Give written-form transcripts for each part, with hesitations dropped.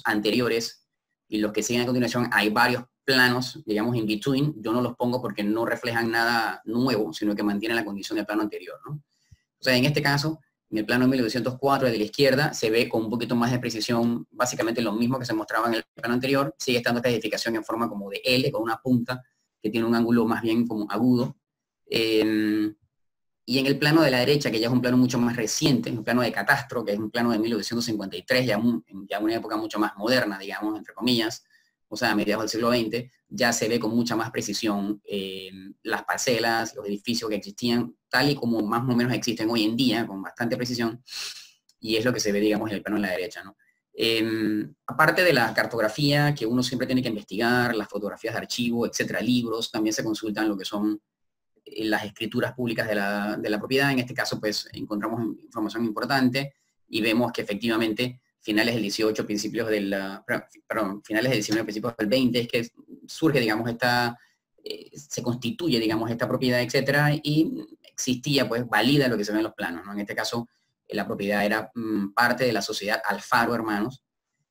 anteriores y los que siguen a continuación, hay varios planos, digamos, in between. Yo no los pongo porque no reflejan nada nuevo, sino que mantienen la condición del plano anterior, ¿no? O sea, en este caso, en el plano 1904 de la izquierda, se ve con un poquito más de precisión, básicamente lo mismo que se mostraba en el plano anterior. Sigue estando esta edificación en forma como de L, con una punta que tiene un ángulo más bien como agudo. Y en el plano de la derecha, que ya es un plano mucho más reciente, un plano de catastro, que es un plano de 1953, ya una época mucho más moderna, digamos, entre comillas, o sea, a mediados del siglo XX, ya se ve con mucha más precisión las parcelas, los edificios que existían, tal y como más o menos existen hoy en día, con bastante precisión, y es lo que se ve, digamos, en el plano de la derecha, ¿no? Aparte de la cartografía, que uno siempre tiene que investigar, las fotografías de archivo, etcétera, libros, también se consultan lo que son las escrituras públicas de la propiedad. En este caso, pues, encontramos información importante y vemos que efectivamente finales del 18, principios del, finales del 19, principios del 20, es que surge, digamos, se constituye, digamos, esta propiedad, etcétera, y existía, pues, valida lo que se ve en los planos, ¿no? En este caso, la propiedad era parte de la sociedad Alfaro Hermanos,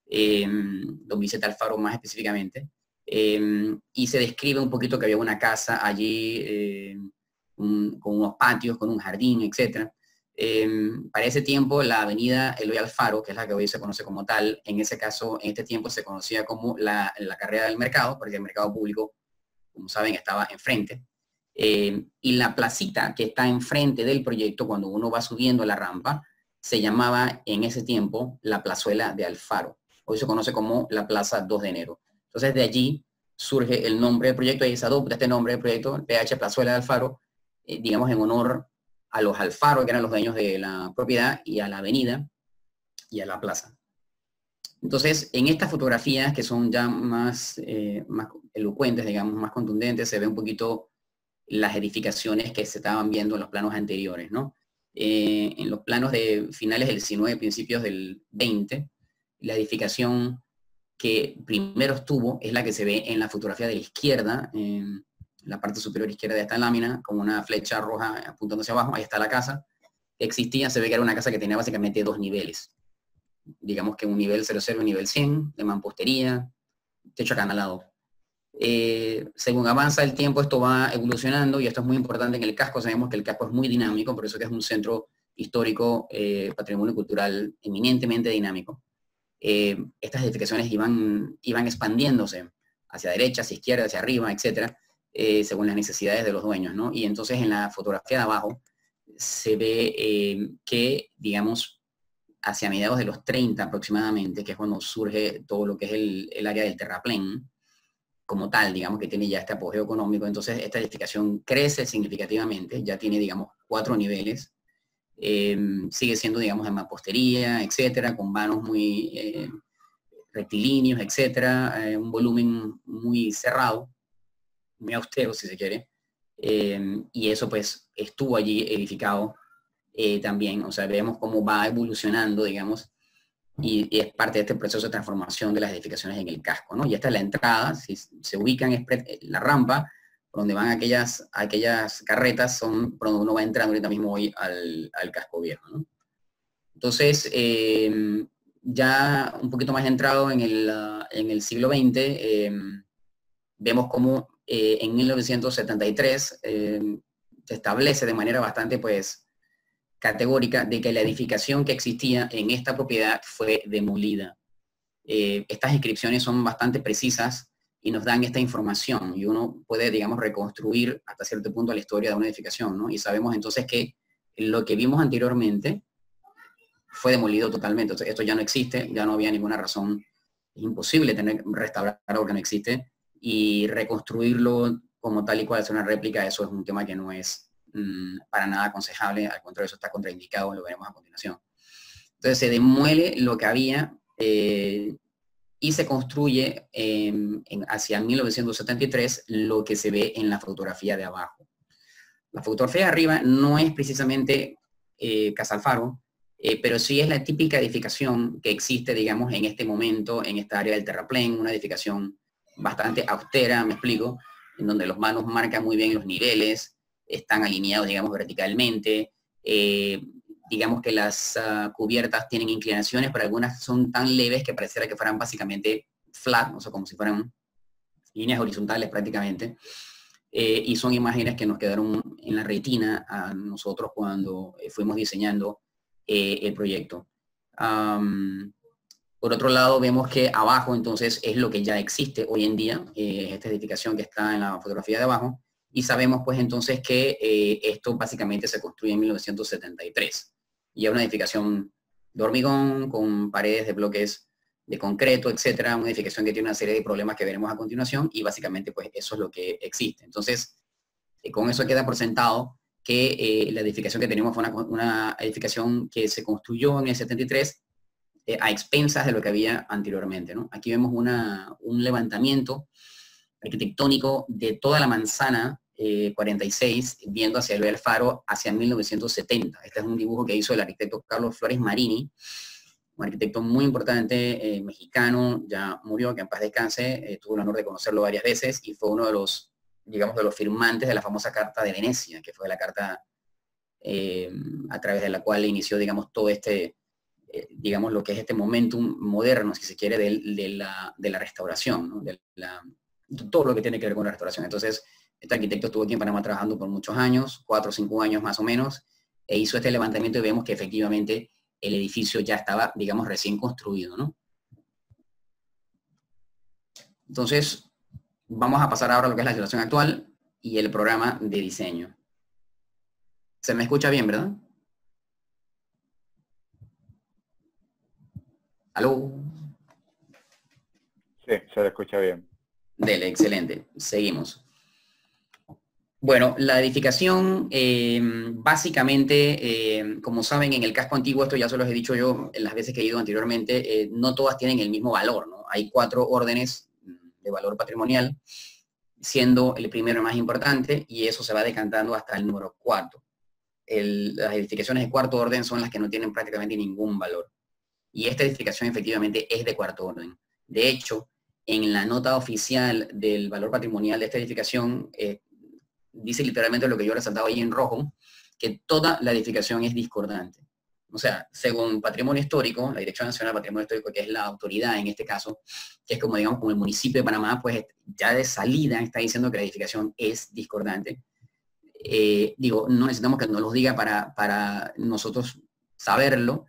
don Vicente Alfaro más específicamente, y se describe un poquito que había una casa allí con unos patios, con un jardín, etc. Para ese tiempo la avenida Eloy Alfaro, que es la que hoy se conoce como tal, en ese caso, en este tiempo se conocía como la carrera del mercado, porque el mercado público, como saben, estaba enfrente. Y la placita que está enfrente del proyecto, cuando uno va subiendo la rampa, se llamaba en ese tiempo la plazuela de Alfaro. Hoy se conoce como la Plaza 2 de Enero. Entonces de allí surge el nombre del proyecto y se adopta este nombre del proyecto, PH Plazuela de Alfaro, digamos en honor a los Alfaro, que eran los dueños de la propiedad, y a la avenida y a la plaza. Entonces, en estas fotografías que son ya más elocuentes, digamos, más contundentes, se ve un poquito las edificaciones que se estaban viendo en los planos anteriores, ¿no? En los planos de finales del 19, principios del 20, la edificación que primero estuvo es la que se ve en la fotografía de la izquierda, en la parte superior izquierda de esta lámina, con una flecha roja apuntando hacia abajo. Ahí está la casa que existía. Se ve que era una casa que tenía básicamente dos niveles. Digamos que un nivel 00 y un nivel 100, de mampostería, techo acanalado. Según avanza el tiempo, esto va evolucionando, y esto es muy importante en el casco. Sabemos que el casco es muy dinámico, por eso que es un centro histórico, patrimonio cultural eminentemente dinámico. Estas edificaciones iban expandiéndose hacia derecha, hacia izquierda, hacia arriba, etcétera, según las necesidades de los dueños, ¿no? Y entonces en la fotografía de abajo se ve que, digamos, hacia mediados de los 30 aproximadamente, que es cuando surge todo lo que es el área del terraplén, como tal, digamos, que tiene ya este apogeo económico. Entonces esta edificación crece significativamente, ya tiene, digamos, 4 niveles, sigue siendo, digamos, de mampostería, etcétera, con vanos muy rectilíneos, etcétera, un volumen muy cerrado, muy austero, si se quiere, y eso, pues, estuvo allí edificado también. O sea, vemos cómo va evolucionando, digamos, y es parte de este proceso de transformación de las edificaciones en el casco, ¿no? Y esta es la entrada. Si se ubican la rampa, por donde van aquellas carretas, son por donde uno va entrando ahorita mismo hoy al casco viejo, ¿no? Entonces, ya un poquito más entrado en el siglo XX, vemos cómo en 1973 se establece de manera bastante, pues, categórica, de que la edificación que existía en esta propiedad fue demolida. Estas inscripciones son bastante precisas y nos dan esta información, y uno puede, digamos, reconstruir hasta cierto punto la historia de una edificación, ¿no? Y sabemos entonces que lo que vimos anteriormente fue demolido totalmente. Entonces, esto ya no existe, ya no había ninguna razón. Es imposible restaurar algo que no existe, y reconstruirlo como tal y cual, hacer una réplica, eso es un tema que no es para nada aconsejable. Al contrario, eso está contraindicado, lo veremos a continuación. Entonces se demuele lo que había y se construye hacia 1973 lo que se ve en la fotografía de abajo. La fotografía de arriba no es precisamente Casa Alfaro, pero sí es la típica edificación que existe, digamos, en este momento, en esta área del terraplén, una edificación bastante austera, me explico, en donde los manos marcan muy bien los niveles, están alineados, digamos, verticalmente, digamos que las cubiertas tienen inclinaciones, pero algunas son tan leves que pareciera que fueran básicamente flat, o sea, como si fueran líneas horizontales prácticamente. Y son imágenes que nos quedaron en la retina a nosotros cuando fuimos diseñando el proyecto. Por otro lado, vemos que abajo entonces es lo que ya existe hoy en día, esta edificación que está en la fotografía de abajo, y sabemos pues entonces que esto básicamente se construye en 1973. Y es una edificación de hormigón con paredes de bloques de concreto, etcétera, una edificación que tiene una serie de problemas que veremos a continuación, y básicamente pues eso es lo que existe. Entonces, con eso queda por sentado que la edificación que tenemos fue una edificación que se construyó en el 73 a expensas de lo que había anteriormente, ¿no? Aquí vemos un levantamiento arquitectónico de toda la manzana 46, viendo hacia el Faro, hacia 1970. Este es un dibujo que hizo el arquitecto Carlos Flores Marini, un arquitecto muy importante, mexicano, ya murió, que en paz descanse, tuvo el honor de conocerlo varias veces, y fue uno de los, digamos, de los firmantes de la famosa Carta de Venecia, que fue la carta a través de la cual inició, digamos, todo este, digamos, lo que es este momentum moderno, si se quiere, de la restauración, ¿no? Todo lo que tiene que ver con la restauración. Entonces, este arquitecto estuvo aquí en Panamá trabajando por muchos años, 4 o 5 años más o menos, e hizo este levantamiento y vemos que efectivamente el edificio ya estaba, digamos, recién construido, ¿no? Entonces, vamos a pasar ahora a lo que es la situación actual y el programa de diseño. ¿Se me escucha bien, verdad? ¿Aló? Sí, se le escucha bien. Dele, excelente. Seguimos. Bueno, la edificación, básicamente, como saben, en el casco antiguo, esto ya se los he dicho yo en las veces que he ido anteriormente, no todas tienen el mismo valor, ¿no? Hay 4 órdenes de valor patrimonial, siendo el primero más importante, y eso se va decantando hasta el número 4. Las edificaciones de cuarto orden son las que no tienen prácticamente ningún valor. Y esta edificación efectivamente es de cuarto orden. De hecho, en la nota oficial del valor patrimonial de esta edificación, dice literalmente lo que yo he resaltado ahí en rojo, que toda la edificación es discordante. O sea, según Patrimonio Histórico, la Dirección Nacional de Patrimonio Histórico, que es la autoridad en este caso, que es como, digamos, como el municipio de Panamá, pues ya de salida está diciendo que la edificación es discordante. Digo, no necesitamos que nos lo diga para nosotros saberlo,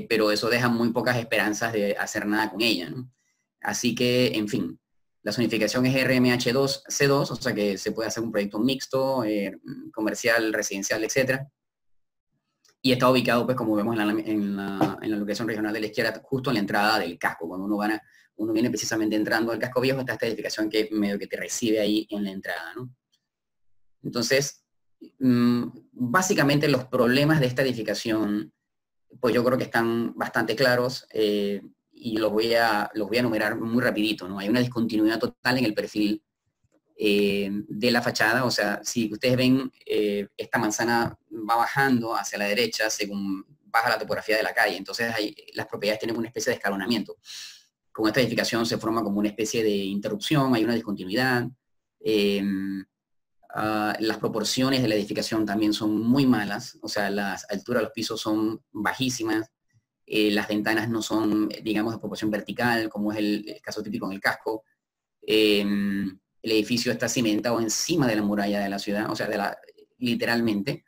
pero eso deja muy pocas esperanzas de hacer nada con ella, ¿no? Así que, en fin, la zonificación es RMH2C2, o sea que se puede hacer un proyecto mixto, comercial, residencial, etcétera. Y está ubicado, pues, como vemos en la locación regional de la izquierda, justo en la entrada del casco. Cuando uno viene precisamente entrando al casco viejo, está esta edificación que medio que te recibe ahí en la entrada, ¿no? Entonces, básicamente los problemas de esta edificación, pues yo creo que están bastante claros, y los voy a enumerar muy rapidito, ¿no? Hay una discontinuidad total en el perfil de la fachada, o sea, si ustedes ven, esta manzana va bajando hacia la derecha según baja la topografía de la calle, entonces las propiedades tienen una especie de escalonamiento. Con esta edificación se forma como una especie de interrupción, hay una discontinuidad. Las proporciones de la edificación también son muy malas, o sea, las alturas de los pisos son bajísimas, las ventanas no son, digamos, de proporción vertical, como es el caso típico en el casco. El edificio está cimentado encima de la muralla de la ciudad, o sea, literalmente,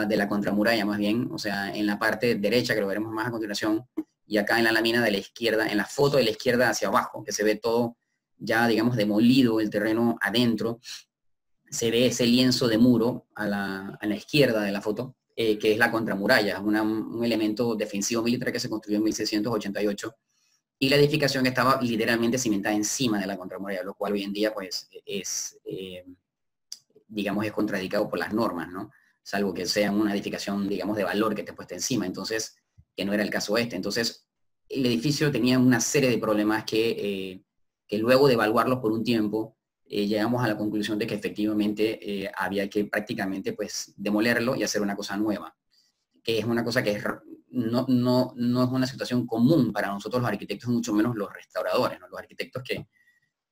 de la contramuralla más bien, o sea, en la parte derecha, que lo veremos más a continuación, y acá en la lámina de la izquierda, en la foto de la izquierda hacia abajo, que se ve todo ya, digamos, demolido, el terreno adentro, se ve ese lienzo de muro a la izquierda de la foto, que es la contramuralla, un elemento defensivo militar que se construyó en 1688, y la edificación estaba literalmente cimentada encima de la contramuralla, lo cual hoy en día pues es, digamos, es contradicado por las normas, ¿no? Salvo que sea una edificación, digamos, de valor que esté puesta encima, entonces, que no era el caso este. Entonces, el edificio tenía una serie de problemas que luego de evaluarlos por un tiempo, llegamos a la conclusión de que efectivamente había que prácticamente pues demolerlo y hacer una cosa nueva, que es una cosa que no es una situación común para nosotros los arquitectos, mucho menos los restauradores, ¿no? Los arquitectos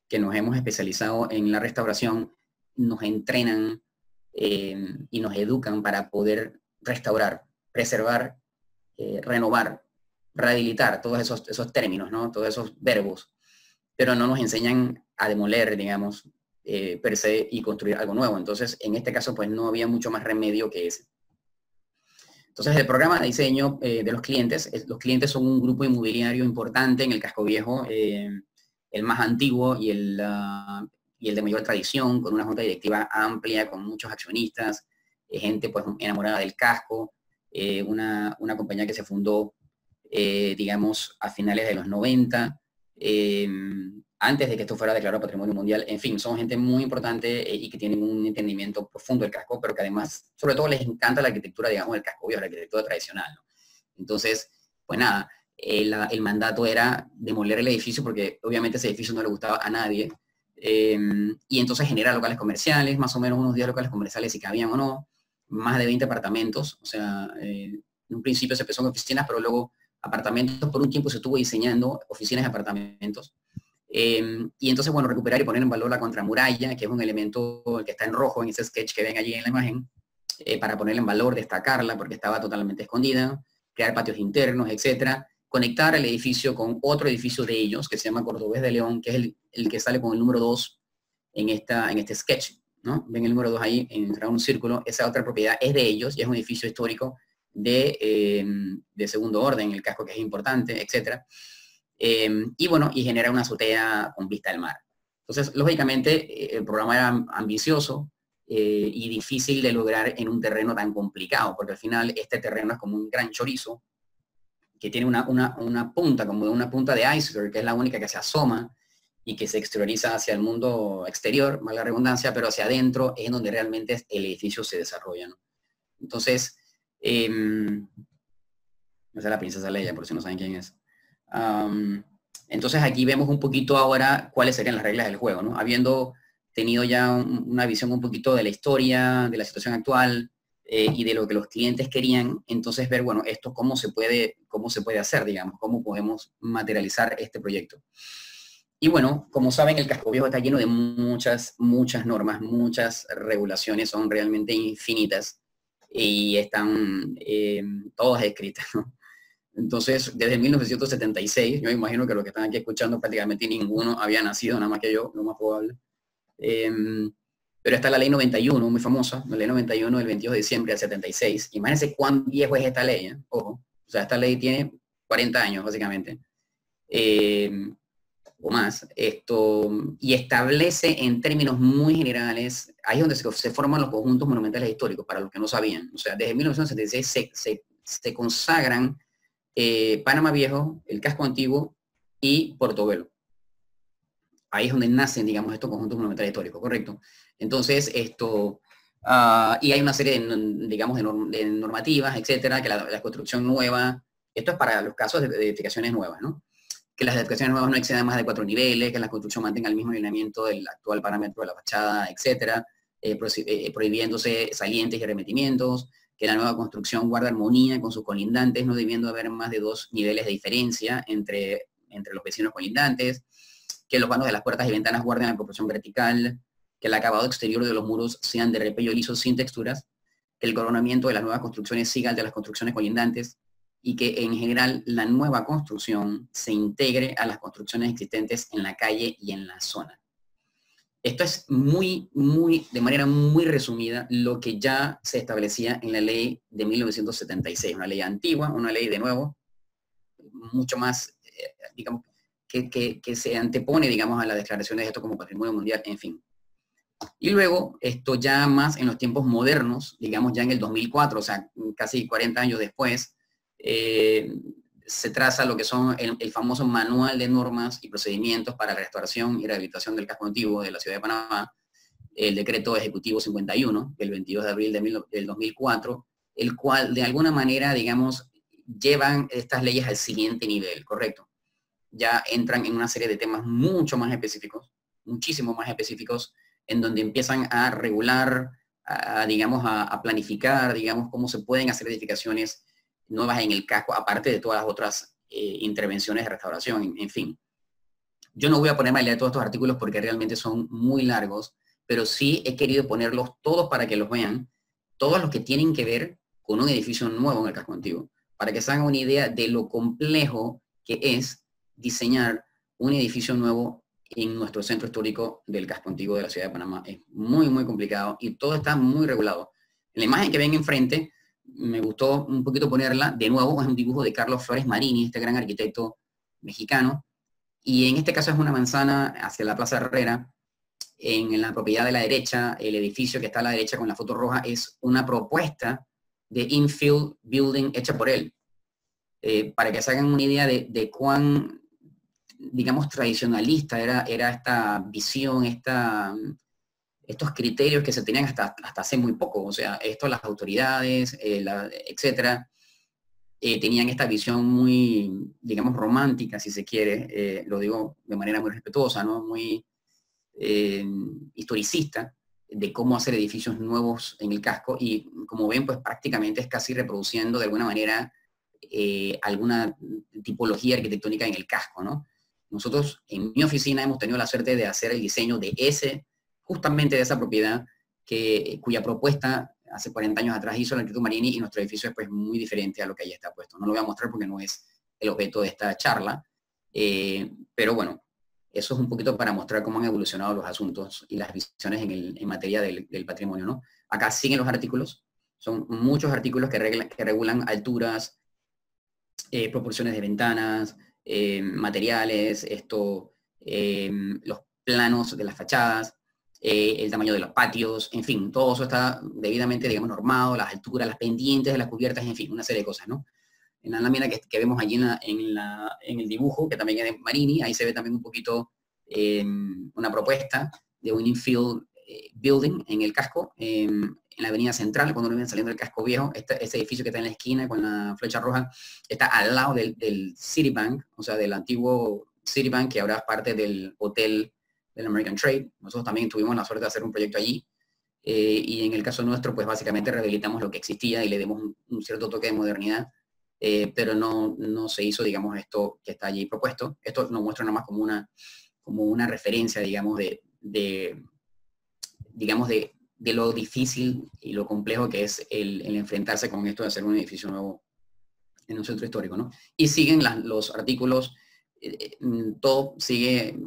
que nos hemos especializado en la restauración nos entrenan y nos educan para poder restaurar preservar, renovar, rehabilitar, todos esos términos, ¿no? Todos esos verbos, pero no nos enseñan a demoler, digamos, per se y construir algo nuevo. Entonces, en este caso, pues no había mucho más remedio que ese. Entonces, el programa de diseño de los clientes son un grupo inmobiliario importante en el Casco Viejo, el más antiguo y el de mayor tradición, con una junta directiva amplia, con muchos accionistas, gente pues enamorada del casco, una compañía que se fundó, digamos, a finales de los 90, antes de que esto fuera declarado Patrimonio Mundial. En fin, son gente muy importante y que tienen un entendimiento profundo del casco, pero que además, sobre todo, les encanta la arquitectura, digamos, del casco viejo, la arquitectura tradicional, ¿no? Entonces, pues nada, el mandato era demoler el edificio porque obviamente ese edificio no le gustaba a nadie, y entonces generar locales comerciales, más o menos unos 10 locales comerciales si cabían o no, más de 20 apartamentos, o sea, en un principio se empezó en oficinas, pero luego apartamentos. Por un tiempo se estuvo diseñando oficinas de apartamentos, y entonces, bueno, recuperar y poner en valor la contramuralla, que es un elemento que está en rojo en ese sketch que ven allí en la imagen, para ponerla en valor, destacarla porque estaba totalmente escondida, crear patios internos, etcétera, conectar el edificio con otro edificio de ellos, que se llama Cordobés de León, que es el que sale con el número 2 en este sketch, ¿no? Ven el número 2 ahí, en un círculo. Esa otra propiedad es de ellos y es un edificio histórico de segundo orden, el casco, que es importante, etcétera. Y bueno, y genera una azotea con vista al mar. Entonces, lógicamente, el programa era ambicioso y difícil de lograr en un terreno tan complicado, porque al final este terreno es como un gran chorizo que tiene una punta, como una punta de iceberg, que es la única que se asoma y que se exterioriza hacia el mundo exterior, mala redundancia, pero hacia adentro es en donde realmente el edificio se desarrolla, ¿no? Entonces, esa es la princesa Leia, por si no saben quién es. Entonces aquí vemos un poquito ahora cuáles serían las reglas del juego, ¿no? Habiendo tenido ya una visión un poquito de la historia, de la situación actual y de lo que los clientes querían, entonces ver, bueno, esto cómo se puede hacer, digamos, cómo podemos materializar este proyecto. Y bueno, como saben, el Casco Viejo está lleno de muchas normas, muchas regulaciones, son realmente infinitas y están todas escritas, ¿no? Entonces, desde 1976, yo me imagino que los que están aquí escuchando prácticamente ninguno había nacido, nada más que yo, lo más probable. Pero está la ley 91, muy famosa, la ley 91 del 22 de diciembre del 76. Imagínense cuán viejo es esta ley, ¿eh? Ojo, o sea, esta ley tiene 40 años, básicamente, o más. Y establece en términos muy generales, ahí es donde se forman los conjuntos monumentales históricos, para los que no sabían. O sea, desde 1976 se consagran Panamá Viejo, el Casco Antiguo y Portobelo. Ahí es donde nacen, digamos, estos conjuntos monumentales históricos, ¿correcto? Entonces, y hay una serie de, digamos, de normativas, etcétera, que la construcción nueva, esto es para los casos de edificaciones nuevas, ¿no? Que las edificaciones nuevas no excedan más de 4 niveles, que la construcción mantenga el mismo alineamiento del actual parámetro de la fachada, etcétera, prohibiéndose salientes y arremetimientos, que la nueva construcción guarde armonía con sus colindantes, no debiendo haber más de 2 niveles de diferencia entre los vecinos colindantes, que los vanos de las puertas y ventanas guarden la proporción vertical, que el acabado exterior de los muros sean de repello liso sin texturas, que el coronamiento de las nuevas construcciones siga el de las construcciones colindantes, y que en general la nueva construcción se integre a las construcciones existentes en la calle y en la zona. Esto es de manera muy resumida, lo que ya se establecía en la ley de 1976, una ley antigua, una ley de nuevo, mucho más, digamos, que se antepone, digamos, a las declaraciones de esto como patrimonio mundial, en fin. Y luego, esto ya más en los tiempos modernos, digamos ya en el 2004, o sea, casi 40 años después, se traza lo que son el famoso Manual de Normas y Procedimientos para la Restauración y Rehabilitación del Casco Antiguo de la Ciudad de Panamá, el Decreto Ejecutivo 51, del 22 de abril del 2004, el cual de alguna manera, digamos, llevan estas leyes al siguiente nivel, ¿correcto? Ya entran en una serie de temas mucho más específicos, muchísimo más específicos, en donde empiezan a regular, digamos, a planificar, digamos, cómo se pueden hacer edificaciones nuevas en el casco, aparte de todas las otras intervenciones de restauración, en fin. Yo no voy a ponerme a leer todos estos artículos porque realmente son muy largos, pero sí he querido ponerlos todos para que los vean, todos los que tienen que ver con un edificio nuevo en el casco antiguo, para que se hagan una idea de lo complejo que es diseñar un edificio nuevo en nuestro centro histórico del casco antiguo de la ciudad de Panamá. Es muy, muy complicado y todo está muy regulado. En la imagen que ven enfrente, me gustó un poquito ponerla, de nuevo es un dibujo de Carlos Flores Marini, este gran arquitecto mexicano, y en este caso es una manzana hacia la Plaza Herrera. En la propiedad de la derecha, el edificio que está a la derecha con la foto roja es una propuesta de infill building hecha por él. Para que se hagan una idea de cuán, digamos, tradicionalista era esta visión, estos criterios que se tenían hasta hace muy poco. O sea, esto las autoridades, etcétera, tenían esta visión muy, digamos, romántica, si se quiere, lo digo de manera muy respetuosa, ¿no? Muy historicista, de cómo hacer edificios nuevos en el casco, y como ven, pues prácticamente es casi reproduciendo de alguna manera alguna tipología arquitectónica en el casco, ¿no? Nosotros en mi oficina hemos tenido la suerte de hacer el diseño de justamente de esa propiedad, cuya propuesta hace 40 años atrás hizo el arquitecto Marini, y nuestro edificio es pues muy diferente a lo que ahí está puesto. No lo voy a mostrar porque no es el objeto de esta charla, pero bueno, eso es un poquito para mostrar cómo han evolucionado los asuntos y las visiones en materia del patrimonio, ¿no? Acá siguen los artículos, son muchos artículos que regulan alturas, proporciones de ventanas, materiales, los planos de las fachadas, el tamaño de los patios, en fin, todo eso está debidamente, digamos, normado, las alturas, las pendientes de las cubiertas, en fin, una serie de cosas, ¿no? En la lámina que vemos allí en el dibujo, que también es de Marini, ahí se ve también un poquito una propuesta de un infill building en el casco, en la avenida central, cuando uno viene saliendo del casco viejo. Este edificio que está en la esquina con la flecha roja está al lado del Citibank, o sea, del antiguo Citibank, que ahora es parte del hotel del American Trade. Nosotros también tuvimos la suerte de hacer un proyecto allí, y en el caso nuestro, pues básicamente rehabilitamos lo que existía y le dimos un cierto toque de modernidad, pero no se hizo, digamos, esto que está allí propuesto. Esto nos muestra nada más como una referencia, digamos, de lo difícil y lo complejo que es el enfrentarse con esto de hacer un edificio nuevo en un centro histórico, ¿no? Y siguen los artículos, todo sigue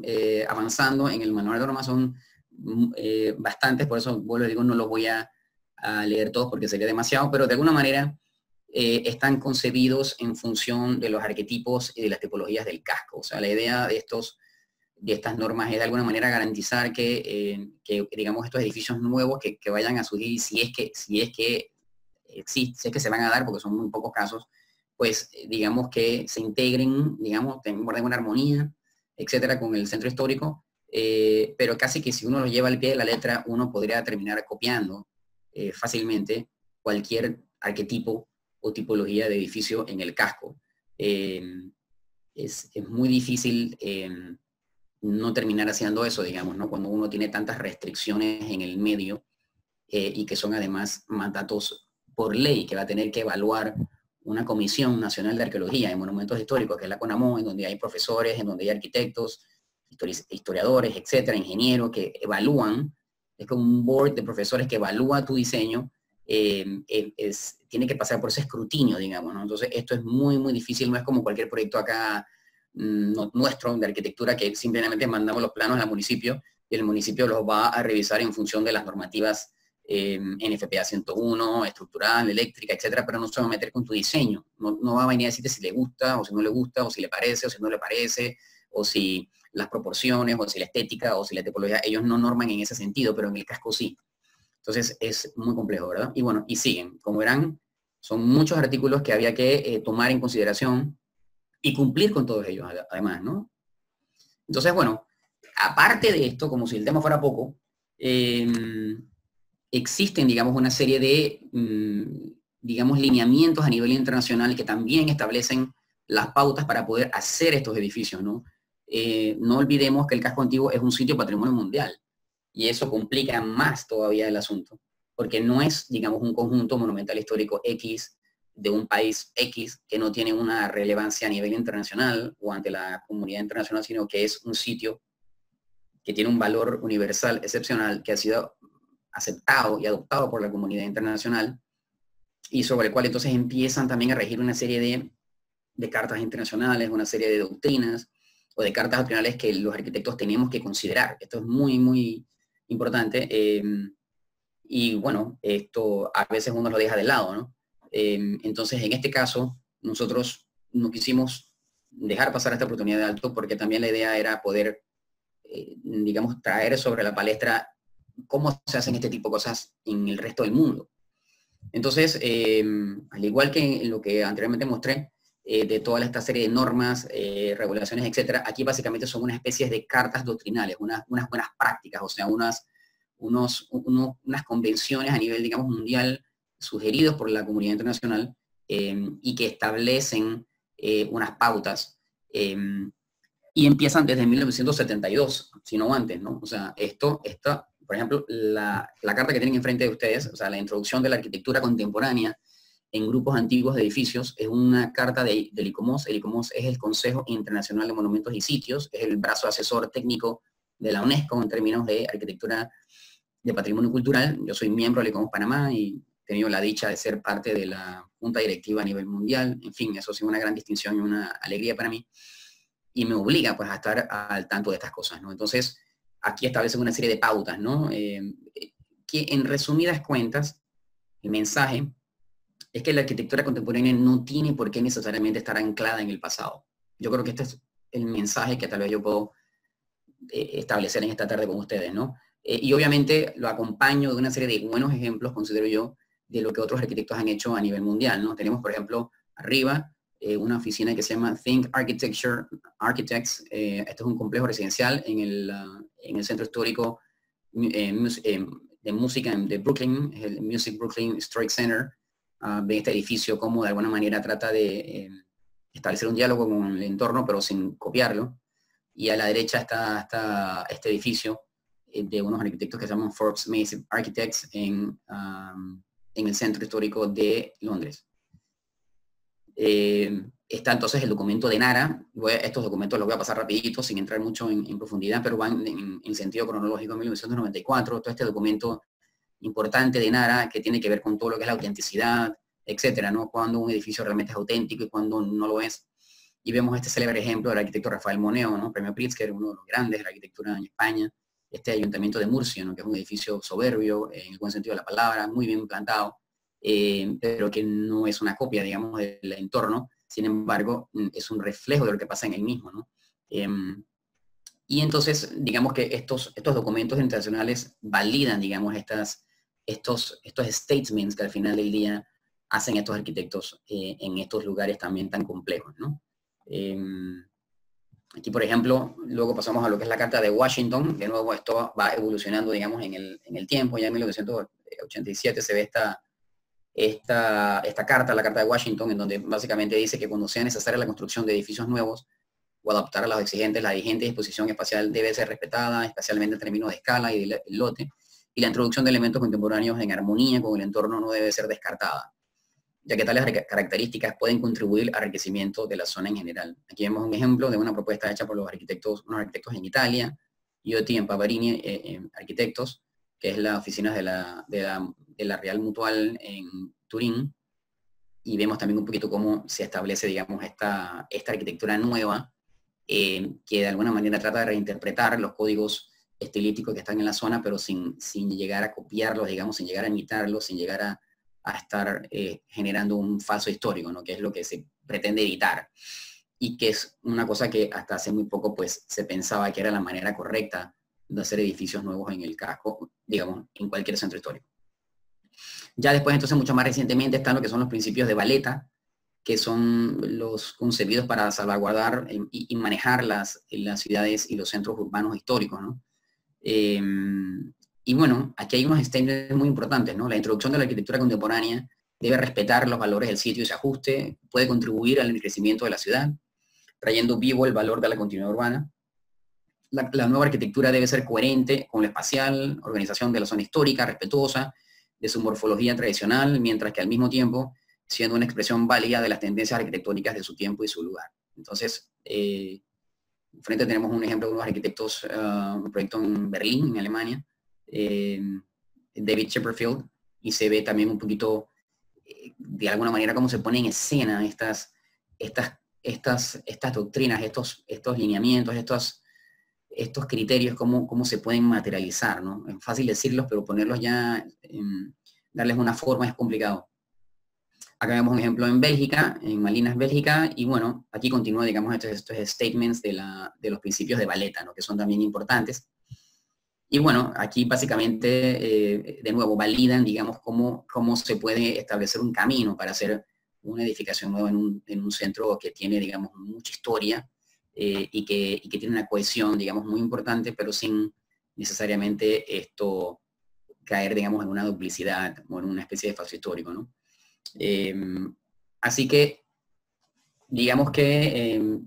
avanzando. En el manual de normas son bastantes, por eso vuelvo y digo, no los voy a leer todos porque sería demasiado, pero de alguna manera están concebidos en función de los arquetipos y de las tipologías del casco. O sea, la idea de estas normas es de alguna manera garantizar que digamos, estos edificios nuevos que vayan a surgir, si es que se van a dar, porque son muy pocos casos, pues digamos que se integren, digamos, guarden una armonía, etcétera, con el centro histórico, pero casi que si uno lo lleva al pie de la letra, uno podría terminar copiando fácilmente cualquier arquetipo o tipología de edificio en el casco. Es muy difícil no terminar haciendo eso, digamos, ¿no? Cuando uno tiene tantas restricciones en el medio, y que son además mandatos por ley, que va a tener que evaluar una Comisión Nacional de Arqueología y Monumentos Históricos, que es la CONAMO, en donde hay profesores, en donde hay arquitectos, historiadores, etcétera, ingenieros, que evalúan. Es como un board de profesores que evalúa tu diseño, tiene que pasar por ese escrutinio, digamos, ¿no? Entonces esto es muy, muy difícil, no es como cualquier proyecto acá nuestro de arquitectura, que simplemente mandamos los planos al municipio y el municipio los va a revisar en función de las normativas NFPA 101, estructural, eléctrica, etcétera, pero no se va a meter con tu diseño. No va a venir a decirte si le gusta o si no le gusta, o si le parece o si no le parece, o si las proporciones, o si la estética, o si la tipología. Ellos no norman en ese sentido, pero en el casco sí. Entonces es muy complejo, ¿verdad? Y bueno, y siguen. Como verán, son muchos artículos que había que tomar en consideración y cumplir con todos ellos, además, ¿no? Entonces, bueno, aparte de esto, como si el tema fuera poco, existen, digamos, una serie de, digamos, lineamientos a nivel internacional que también establecen las pautas para poder hacer estos edificios, ¿no? No olvidemos que el casco antiguo es un sitio patrimonio mundial, y eso complica más todavía el asunto, porque no es, digamos, un conjunto monumental histórico X de un país X que no tiene una relevancia a nivel internacional o ante la comunidad internacional, sino que es un sitio que tiene un valor universal excepcional, que ha sido aceptado y adoptado por la comunidad internacional, y sobre el cual entonces empiezan también a regir una serie de cartas internacionales, una serie de doctrinas o de cartas doctrinales que los arquitectos tenemos que considerar. Esto es muy, muy importante. Y bueno, esto a veces uno lo deja de lado, ¿no? Entonces, en este caso, nosotros no quisimos dejar pasar esta oportunidad de alto porque también la idea era poder, digamos, traer sobre la palestra cómo se hacen este tipo de cosas en el resto del mundo. Entonces, al igual que en lo que anteriormente mostré, de toda esta serie de normas, regulaciones, etcétera, aquí básicamente son unas especies de cartas doctrinales, unas buenas prácticas, o sea, unas convenciones a nivel, digamos, mundial, sugeridos por la comunidad internacional, y que establecen unas pautas, y empiezan desde 1972, si no antes, ¿no? O sea, por ejemplo, la carta que tienen enfrente de ustedes, o sea, la introducción de la arquitectura contemporánea en grupos antiguos de edificios, es una carta del ICOMOS. El ICOMOS es el Consejo Internacional de Monumentos y Sitios, es el brazo asesor técnico de la UNESCO en términos de arquitectura de patrimonio cultural. Yo soy miembro del ICOMOS Panamá y he tenido la dicha de ser parte de la junta directiva a nivel mundial. En fin, eso ha sido una gran distinción y una alegría para mí. Y me obliga pues a estar al tanto de estas cosas, ¿no? Entonces, aquí establecen una serie de pautas, ¿no? Que en resumidas cuentas, el mensaje es que la arquitectura contemporánea no tiene por qué necesariamente estar anclada en el pasado. Yo creo que este es el mensaje que tal vez yo puedo establecer en esta tarde con ustedes, ¿no? Y obviamente lo acompaño de una serie de buenos ejemplos, considero yo, de lo que otros arquitectos han hecho a nivel mundial, ¿no? Tenemos, por ejemplo, arriba, una oficina que se llama Think Architecture Architects. Este es un complejo residencial en el centro histórico de música de Brooklyn, el Music Brooklyn Historic Center. De este edificio, como de alguna manera trata de establecer un diálogo con el entorno, pero sin copiarlo. Y a la derecha está este edificio de unos arquitectos que se llaman Forbes Mason Architects en el centro histórico de Londres. Está entonces el documento de Nara. Estos documentos los voy a pasar rapidito, sin entrar mucho en profundidad, pero van en sentido cronológico en 1994. Todo este documento importante de Nara, que tiene que ver con todo lo que es la autenticidad, etcétera, ¿no? Cuando un edificio realmente es auténtico y cuando no lo es. Y vemos este célebre ejemplo del arquitecto Rafael Moneo, ¿no? Premio Pritzker, uno de los grandes de la arquitectura en España. Este ayuntamiento de Murcia, ¿no? Que es un edificio soberbio, en el buen sentido de la palabra, muy bien plantado, pero que no es una copia, digamos, del entorno. Sin embargo, es un reflejo de lo que pasa en el mismo, ¿no? Y entonces, digamos que estos documentos internacionales validan, digamos, estos statements que al final del día hacen estos arquitectos en estos lugares también tan complejos, ¿no? Aquí, por ejemplo, luego pasamos a lo que es la Carta de Washington. De nuevo, esto va evolucionando, digamos, en el tiempo. Ya en 1987 se ve esta carta, la Carta de Washington, en donde básicamente dice que cuando sea necesaria la construcción de edificios nuevos o adaptar a los exigentes, la vigente disposición espacial debe ser respetada, especialmente en términos de escala y de lote, y la introducción de elementos contemporáneos en armonía con el entorno no debe ser descartada, ya que tales características pueden contribuir al enriquecimiento de la zona en general. Aquí vemos un ejemplo de una propuesta hecha por unos arquitectos en Italia, Iotti en Pavarini Arquitectos, que es la oficina de la Real Mutual en Turín, y vemos también un poquito cómo se establece, digamos, esta arquitectura nueva, que de alguna manera trata de reinterpretar los códigos estilísticos que están en la zona, pero sin llegar a copiarlos, digamos, sin llegar a imitarlos, sin llegar a estar generando un falso histórico, ¿no? Que es lo que se pretende evitar. Y que es una cosa que hasta hace muy poco pues se pensaba que era la manera correcta de hacer edificios nuevos en el casco, digamos, en cualquier centro histórico. Ya después, entonces, mucho más recientemente están lo que son los principios de Valletta, que son los concebidos para salvaguardar y manejar las ciudades y los centros urbanos históricos, ¿no? Y bueno, aquí hay unos statements muy importantes, ¿no? La introducción de la arquitectura contemporánea debe respetar los valores del sitio y se ajuste, puede contribuir al crecimiento de la ciudad, trayendo vivo el valor de la continuidad urbana. La nueva arquitectura debe ser coherente con lo espacial, organización de la zona histórica, respetuosa de su morfología tradicional, mientras que al mismo tiempo siendo una expresión válida de las tendencias arquitectónicas de su tiempo y su lugar. Entonces, frente tenemos un ejemplo de unos arquitectos, un proyecto en Berlín, en Alemania, David Chipperfield, y se ve también un poquito de alguna manera cómo se ponen en escena estas doctrinas, estos lineamientos, estos criterios, cómo se pueden materializar, ¿no? Es fácil decirlos, pero ponerlos ya, darles una forma es complicado. Acá vemos un ejemplo en Bélgica, en Malinas, Bélgica, y bueno, aquí continúa, digamos, estos statements de los principios de Valletta, ¿no? Que son también importantes. Y bueno, aquí básicamente, de nuevo, validan, digamos, cómo se puede establecer un camino para hacer una edificación nueva en un centro que tiene, digamos, mucha historia y que tiene una cohesión, digamos, muy importante, pero sin necesariamente esto caer, digamos, en una duplicidad o en una especie de falso histórico, ¿no? Así que, digamos que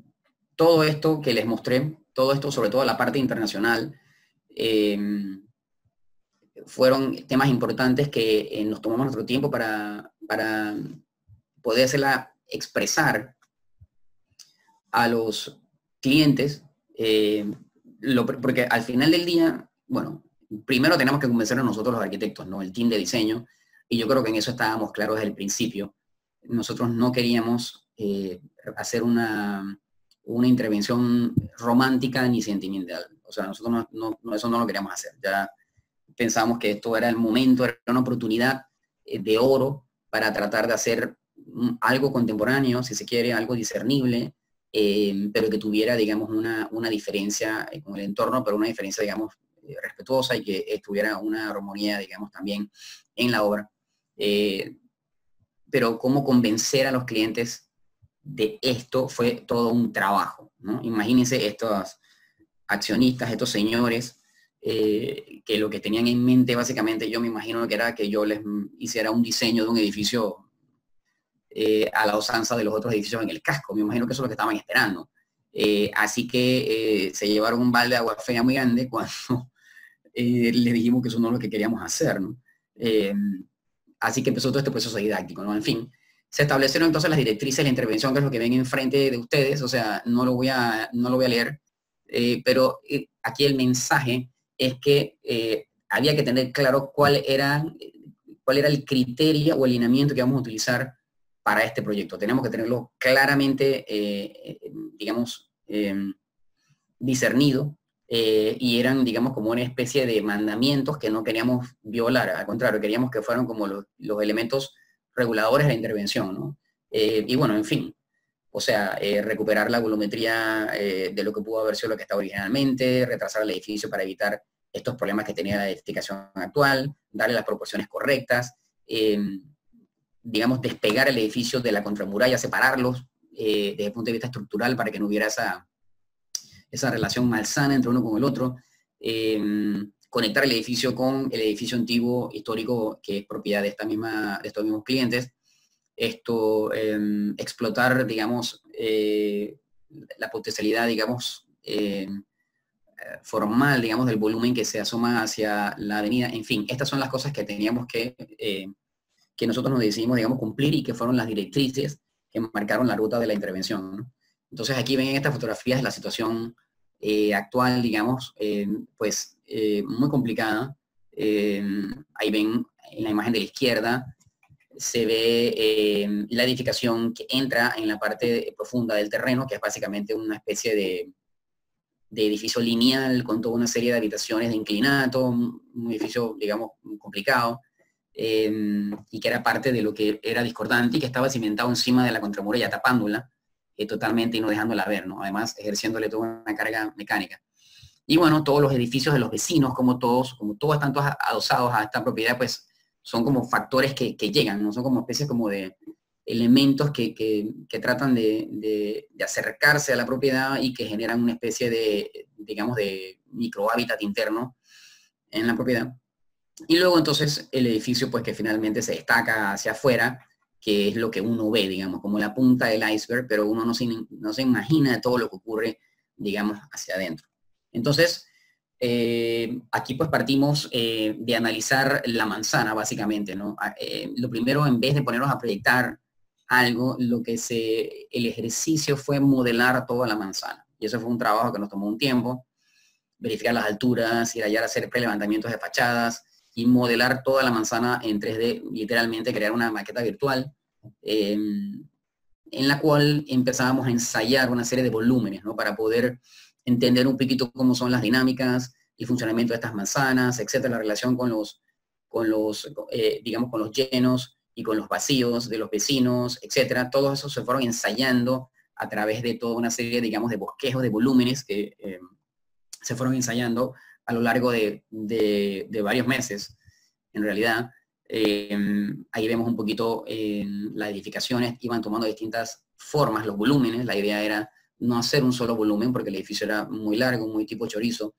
todo esto que les mostré, todo esto, sobre todo la parte internacional, fueron temas importantes que nos tomamos nuestro tiempo para poder hacerla expresar a los clientes, porque al final del día, bueno, primero tenemos que convencer a nosotros los arquitectos, ¿no? El team de diseño, y yo creo que en eso estábamos claros desde el principio. Nosotros no queríamos hacer una intervención romántica ni sentimental. O sea, nosotros eso no lo queríamos hacer. Ya pensamos que esto era el momento, era una oportunidad de oro para tratar de hacer algo contemporáneo, si se quiere, algo discernible, pero que tuviera, digamos, una diferencia con el entorno, pero una diferencia, digamos, respetuosa y que estuviera una armonía, digamos, también en la obra. Pero cómo convencer a los clientes de esto fue todo un trabajo, ¿no? Imagínense estos accionistas, estos señores, que lo que tenían en mente básicamente, yo me imagino que era que yo les hiciera un diseño de un edificio a la usanza de los otros edificios en el casco. Me imagino que eso es lo que estaban esperando. Así que se llevaron un balde de agua fea muy grande cuando les dijimos que eso no es lo que queríamos hacer, ¿no? Así que empezó todo este proceso didáctico, ¿no? En fin, se establecieron entonces las directrices de la intervención, que es lo que ven enfrente de ustedes, o sea, no lo voy a leer, pero aquí el mensaje es que había que tener claro cuál era el criterio o alineamiento que vamos a utilizar para este proyecto. Tenemos que tenerlo claramente, digamos, discernido, y eran, digamos, como una especie de mandamientos que no queríamos violar, al contrario, queríamos que fueran como los elementos reguladores de la intervención, ¿no? Y bueno, en fin, o sea, recuperar la volumetría de lo que pudo haber sido lo que estaba originalmente, retrasar el edificio para evitar estos problemas que tenía la edificación actual, darle las proporciones correctas, digamos, despegar el edificio de la contramuralla, separarlos desde el punto de vista estructural para que no hubiera esa relación malsana entre uno con el otro, conectar el edificio con el edificio antiguo histórico que es propiedad de estos mismos clientes, explotar, digamos, la potencialidad, digamos, formal, digamos, del volumen que se asoma hacia la avenida. En fin, estas son las cosas que teníamos que nosotros nos decidimos, digamos, cumplir y que fueron las directrices que marcaron la ruta de la intervención, ¿no? Entonces aquí ven estas fotografías de la situación actual, digamos, pues muy complicada. Ahí ven en la imagen de la izquierda, se ve la edificación que entra en la parte profunda del terreno, que es básicamente una especie de edificio lineal con toda una serie de habitaciones de inclinato, un edificio, digamos, complicado, y que era parte de lo que era discordante y que estaba cimentado encima de la contramuralla, tapándola totalmente y no dejándola ver, ¿no? Además, ejerciéndole toda una carga mecánica. Y bueno, todos los edificios de los vecinos, como todos están todos adosados a esta propiedad, pues son como factores que llegan, ¿no? Son como especies como de elementos que tratan de acercarse a la propiedad y que generan una especie de, digamos, de microhábitat interno en la propiedad. Y luego entonces el edificio, pues que finalmente se destaca hacia afuera, que es lo que uno ve, digamos, como la punta del iceberg, pero uno no se imagina todo lo que ocurre, digamos, hacia adentro. Entonces, aquí pues partimos de analizar la manzana, básicamente, ¿no? Lo primero, en vez de ponernos a proyectar algo, el ejercicio fue modelar toda la manzana. Y eso fue un trabajo que nos tomó un tiempo, verificar las alturas, ir allá a hacer prelevantamientos de fachadas, y modelar toda la manzana en 3D, literalmente crear una maqueta virtual, en la cual empezábamos a ensayar una serie de volúmenes, ¿no? Para poder entender un poquito cómo son las dinámicas y funcionamiento de estas manzanas, etcétera, la relación digamos, con los llenos y con los vacíos de los vecinos, etcétera. Todo eso se fueron ensayando a través de toda una serie, digamos, de bosquejos de volúmenes que se fueron ensayando a lo largo de varios meses, en realidad. Ahí vemos un poquito las edificaciones, iban tomando distintas formas, los volúmenes. La idea era no hacer un solo volumen porque el edificio era muy largo, muy tipo chorizo,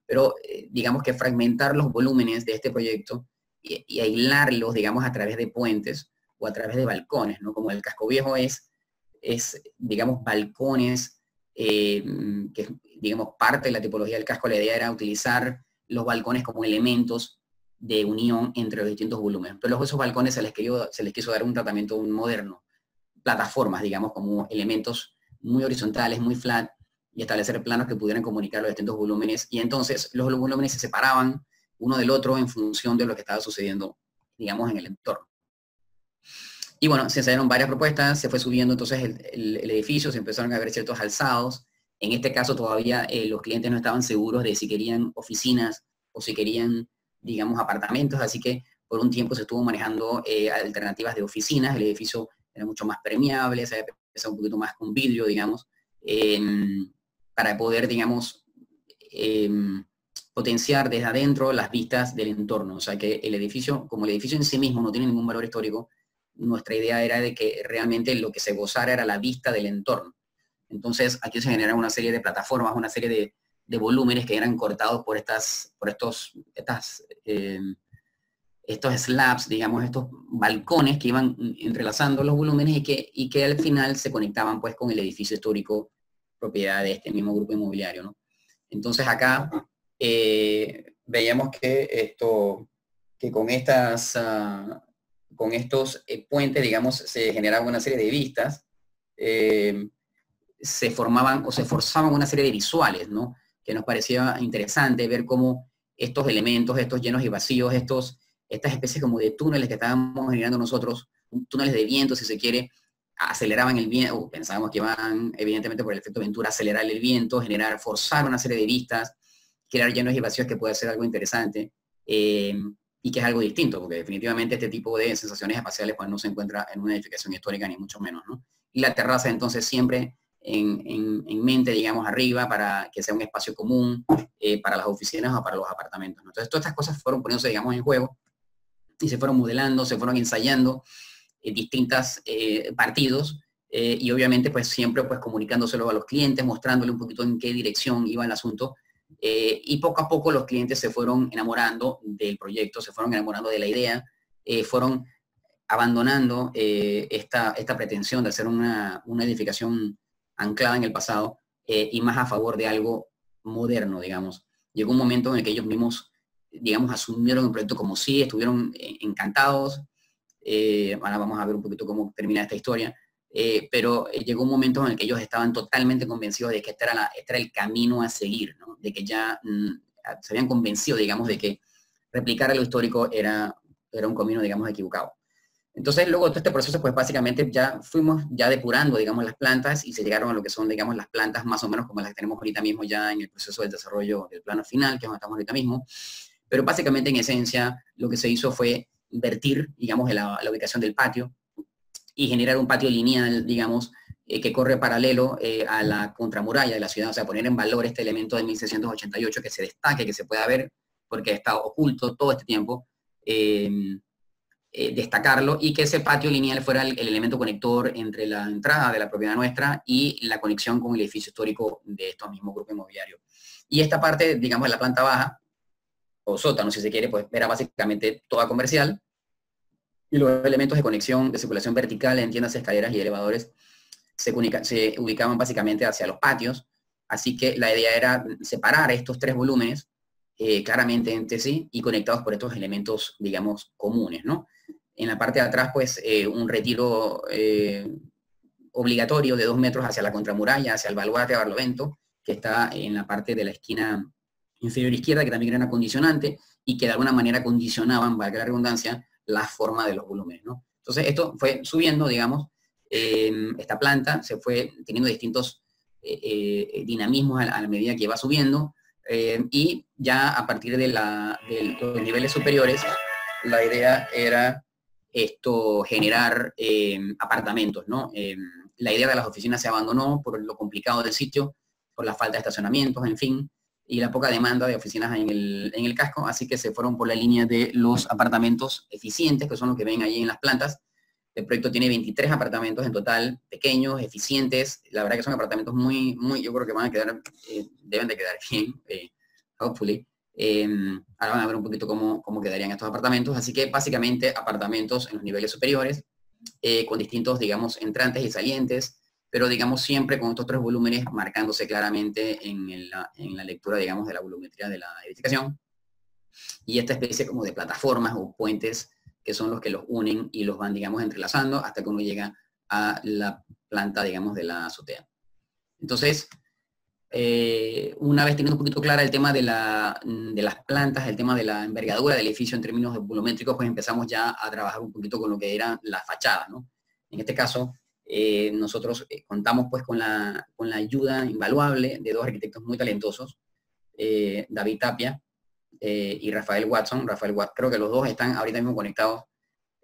pero digamos que fragmentar los volúmenes de este proyecto y aislarlos, digamos, a través de puentes o a través de balcones, ¿no? Como el Casco Viejo es digamos, balcones, que digamos, parte de la tipología del casco. La idea era utilizar los balcones como elementos de unión entre los distintos volúmenes. Pero esos balcones se les quiso dar un tratamiento moderno, plataformas, digamos, como elementos muy horizontales, muy flat, y establecer planos que pudieran comunicar los distintos volúmenes, y entonces los volúmenes se separaban uno del otro en función de lo que estaba sucediendo, digamos, en el entorno. Y bueno, se ensayaron varias propuestas, se fue subiendo entonces el edificio, se empezaron a ver ciertos alzados. En este caso todavía los clientes no estaban seguros de si querían oficinas o si querían, digamos, apartamentos, así que por un tiempo se estuvo manejando alternativas de oficinas. El edificio era mucho más permeable, se había empezado un poquito más con vidrio, digamos, para poder, digamos, potenciar desde adentro las vistas del entorno. O sea que el edificio, como el edificio en sí mismo no tiene ningún valor histórico, nuestra idea era de que realmente lo que se gozara era la vista del entorno. Entonces aquí se generaba una serie de plataformas, una serie de volúmenes que eran cortados por estos slabs, digamos, estos balcones que iban entrelazando los volúmenes y que al final se conectaban pues con el edificio histórico propiedad de este mismo grupo inmobiliario, ¿no? Entonces acá veíamos que con estos puentes, digamos, se generaba una serie de vistas, se formaban o se forzaban una serie de visuales, ¿no? Que nos parecía interesante ver cómo estos elementos, estos llenos y vacíos, estas especies como de túneles que estábamos generando nosotros, túneles de viento, si se quiere, aceleraban el viento, pensábamos que iban, evidentemente por el efecto Ventura, acelerar el viento, forzar una serie de vistas, crear llenos y vacíos, que puede ser algo interesante, y que es algo distinto, porque definitivamente este tipo de sensaciones espaciales pues no se encuentra en una edificación histórica, ni mucho menos, ¿no? Y la terraza entonces siempre en mente, digamos, arriba, para que sea un espacio común para las oficinas o para los apartamentos, ¿no? Entonces todas estas cosas fueron poniéndose, digamos, en juego y se fueron modelando, se fueron ensayando distintas partidos, y obviamente pues siempre pues comunicándoselo a los clientes, mostrándole un poquito en qué dirección iba el asunto, y poco a poco los clientes se fueron enamorando del proyecto, se fueron enamorando de la idea, fueron abandonando esta pretensión de hacer una edificación anclada en el pasado, y más a favor de algo moderno, digamos. Llegó un momento en el que ellos mismos, digamos, asumieron el proyecto como sí, estuvieron encantados. Ahora vamos a ver un poquito cómo termina esta historia, pero llegó un momento en el que ellos estaban totalmente convencidos de que este era el camino a seguir, ¿no? De que ya se habían convencido, digamos, de que replicar lo histórico era un camino, digamos, equivocado. Entonces, luego de todo este proceso, pues básicamente ya fuimos depurando, digamos, las plantas, y se llegaron a lo que son, digamos, las plantas más o menos como las que tenemos ahorita mismo ya en el proceso del desarrollo del plano final, que es donde estamos ahorita mismo. Pero básicamente, en esencia, lo que se hizo fue invertir, digamos, en la ubicación del patio y generar un patio lineal, digamos, que corre paralelo a la contramuralla de la ciudad. O sea, poner en valor este elemento de 1688, que se destaque, que se pueda ver, porque ha estado oculto todo este tiempo, destacarlo, y que ese patio lineal fuera el elemento conector entre la entrada de la propiedad nuestra y la conexión con el edificio histórico de estos mismos grupos inmobiliarios. Y esta parte, digamos, de la planta baja, o sótano, si se quiere, pues era básicamente toda comercial, y los elementos de conexión, de circulación vertical en tiendas, escaleras y elevadores se ubicaban básicamente hacia los patios. Así que la idea era separar estos tres volúmenes claramente entre sí y conectados por estos elementos, digamos, comunes, ¿no? En la parte de atrás, pues, un retiro obligatorio de 2 metros hacia la contramuralla, hacia el baluarte de Barlovento, que está en la parte de la esquina inferior izquierda, que también era una condicionante, y que de alguna manera condicionaban, valga la redundancia, la forma de los volúmenes, ¿no? Entonces esto fue subiendo, digamos, esta planta se fue teniendo distintos dinamismos a la medida que iba subiendo, y ya a partir de los niveles superiores, la idea era generar apartamentos, ¿no? La idea de las oficinas se abandonó por lo complicado del sitio, por la falta de estacionamientos, en fin, y la poca demanda de oficinas en el casco, así que se fueron por la línea de los apartamentos eficientes, que son los que ven ahí en las plantas. El proyecto tiene 23 apartamentos en total, pequeños, eficientes. La verdad que son apartamentos yo creo que van a quedar, deben de quedar bien, hopefully. Ahora van a ver un poquito cómo quedarían estos apartamentos. Así que básicamente apartamentos en los niveles superiores, con distintos, digamos, entrantes y salientes, pero digamos siempre con estos tres volúmenes marcándose claramente en la lectura, digamos, de la volumetría de la edificación. Y esta especie como de plataformas o puentes que son los que los unen y los van, digamos, entrelazando hasta que uno llega a la planta, digamos, de la azotea. Entonces, una vez teniendo un poquito clara el tema de las plantas, el tema de la envergadura del edificio en términos volumétricos, pues empezamos ya a trabajar un poquito con lo que eran las fachadas, ¿no? En este caso, nosotros contamos pues con la ayuda invaluable de dos arquitectos muy talentosos, David Tapia y Rafael Watson. Creo que los dos están ahorita mismo conectados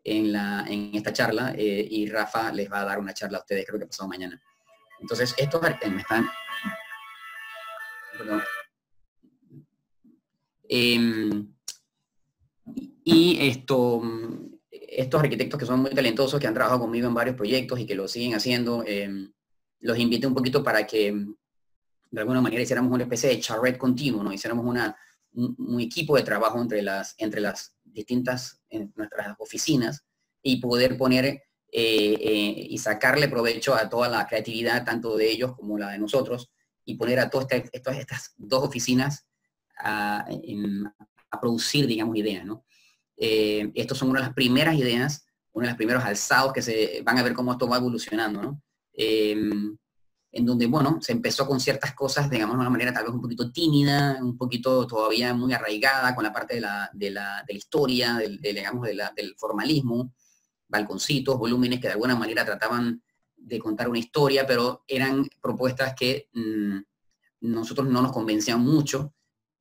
en esta charla, y Rafa les va a dar una charla a ustedes, creo que pasado mañana. Entonces, estos me están... Perdón. Estos arquitectos que son muy talentosos, que han trabajado conmigo en varios proyectos y que lo siguen haciendo, los invité un poquito para que de alguna manera hiciéramos una especie de charrette continuo, ¿no? Hiciéramos un equipo de trabajo entre las distintas nuestras oficinas y poder poner y sacarle provecho a toda la creatividad, tanto de ellos como la de nosotros, y poner a todas estas dos oficinas a producir, digamos, ideas, ¿no? Estos son una de las primeras ideas, uno de los primeros alzados que se van a ver cómo esto va evolucionando, ¿no? En donde, bueno, se empezó con ciertas cosas, digamos, de una manera tal vez un poquito tímida, un poquito todavía muy arraigada con la parte de la historia, digamos, del formalismo, balconcitos, volúmenes que de alguna manera trataban de contar una historia, pero eran propuestas que nosotros no nos convencían mucho.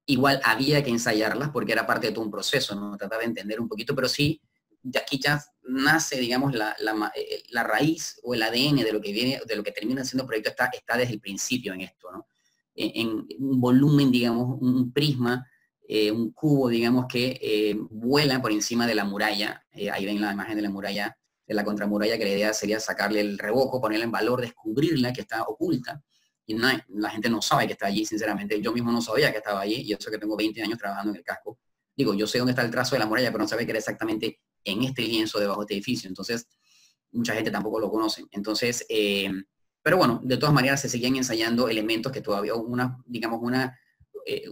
Igual había que ensayarlas porque era parte de todo un proceso, ¿no? Trataba de entender un poquito, pero sí, de aquí ya nace, digamos, la raíz o el ADN de lo que viene, de lo que termina siendo el proyecto está desde el principio en esto, ¿no? En un volumen, digamos, un prisma, un cubo, digamos, que vuela por encima de la muralla. Ahí ven la imagen de la muralla, de la contramuralla, que la idea sería sacarle el revoco, ponerla en valor, descubrirla, que está oculta. Y no, la gente no sabe que está allí, sinceramente. Yo mismo no sabía que estaba allí, y eso que tengo 20 años trabajando en el casco. Digo, yo sé dónde está el trazo de la muralla, pero no sabe que era exactamente en este lienzo debajo de este edificio. Entonces, mucha gente tampoco lo conoce. Entonces, pero bueno, de todas maneras se seguían ensayando elementos que todavía, digamos,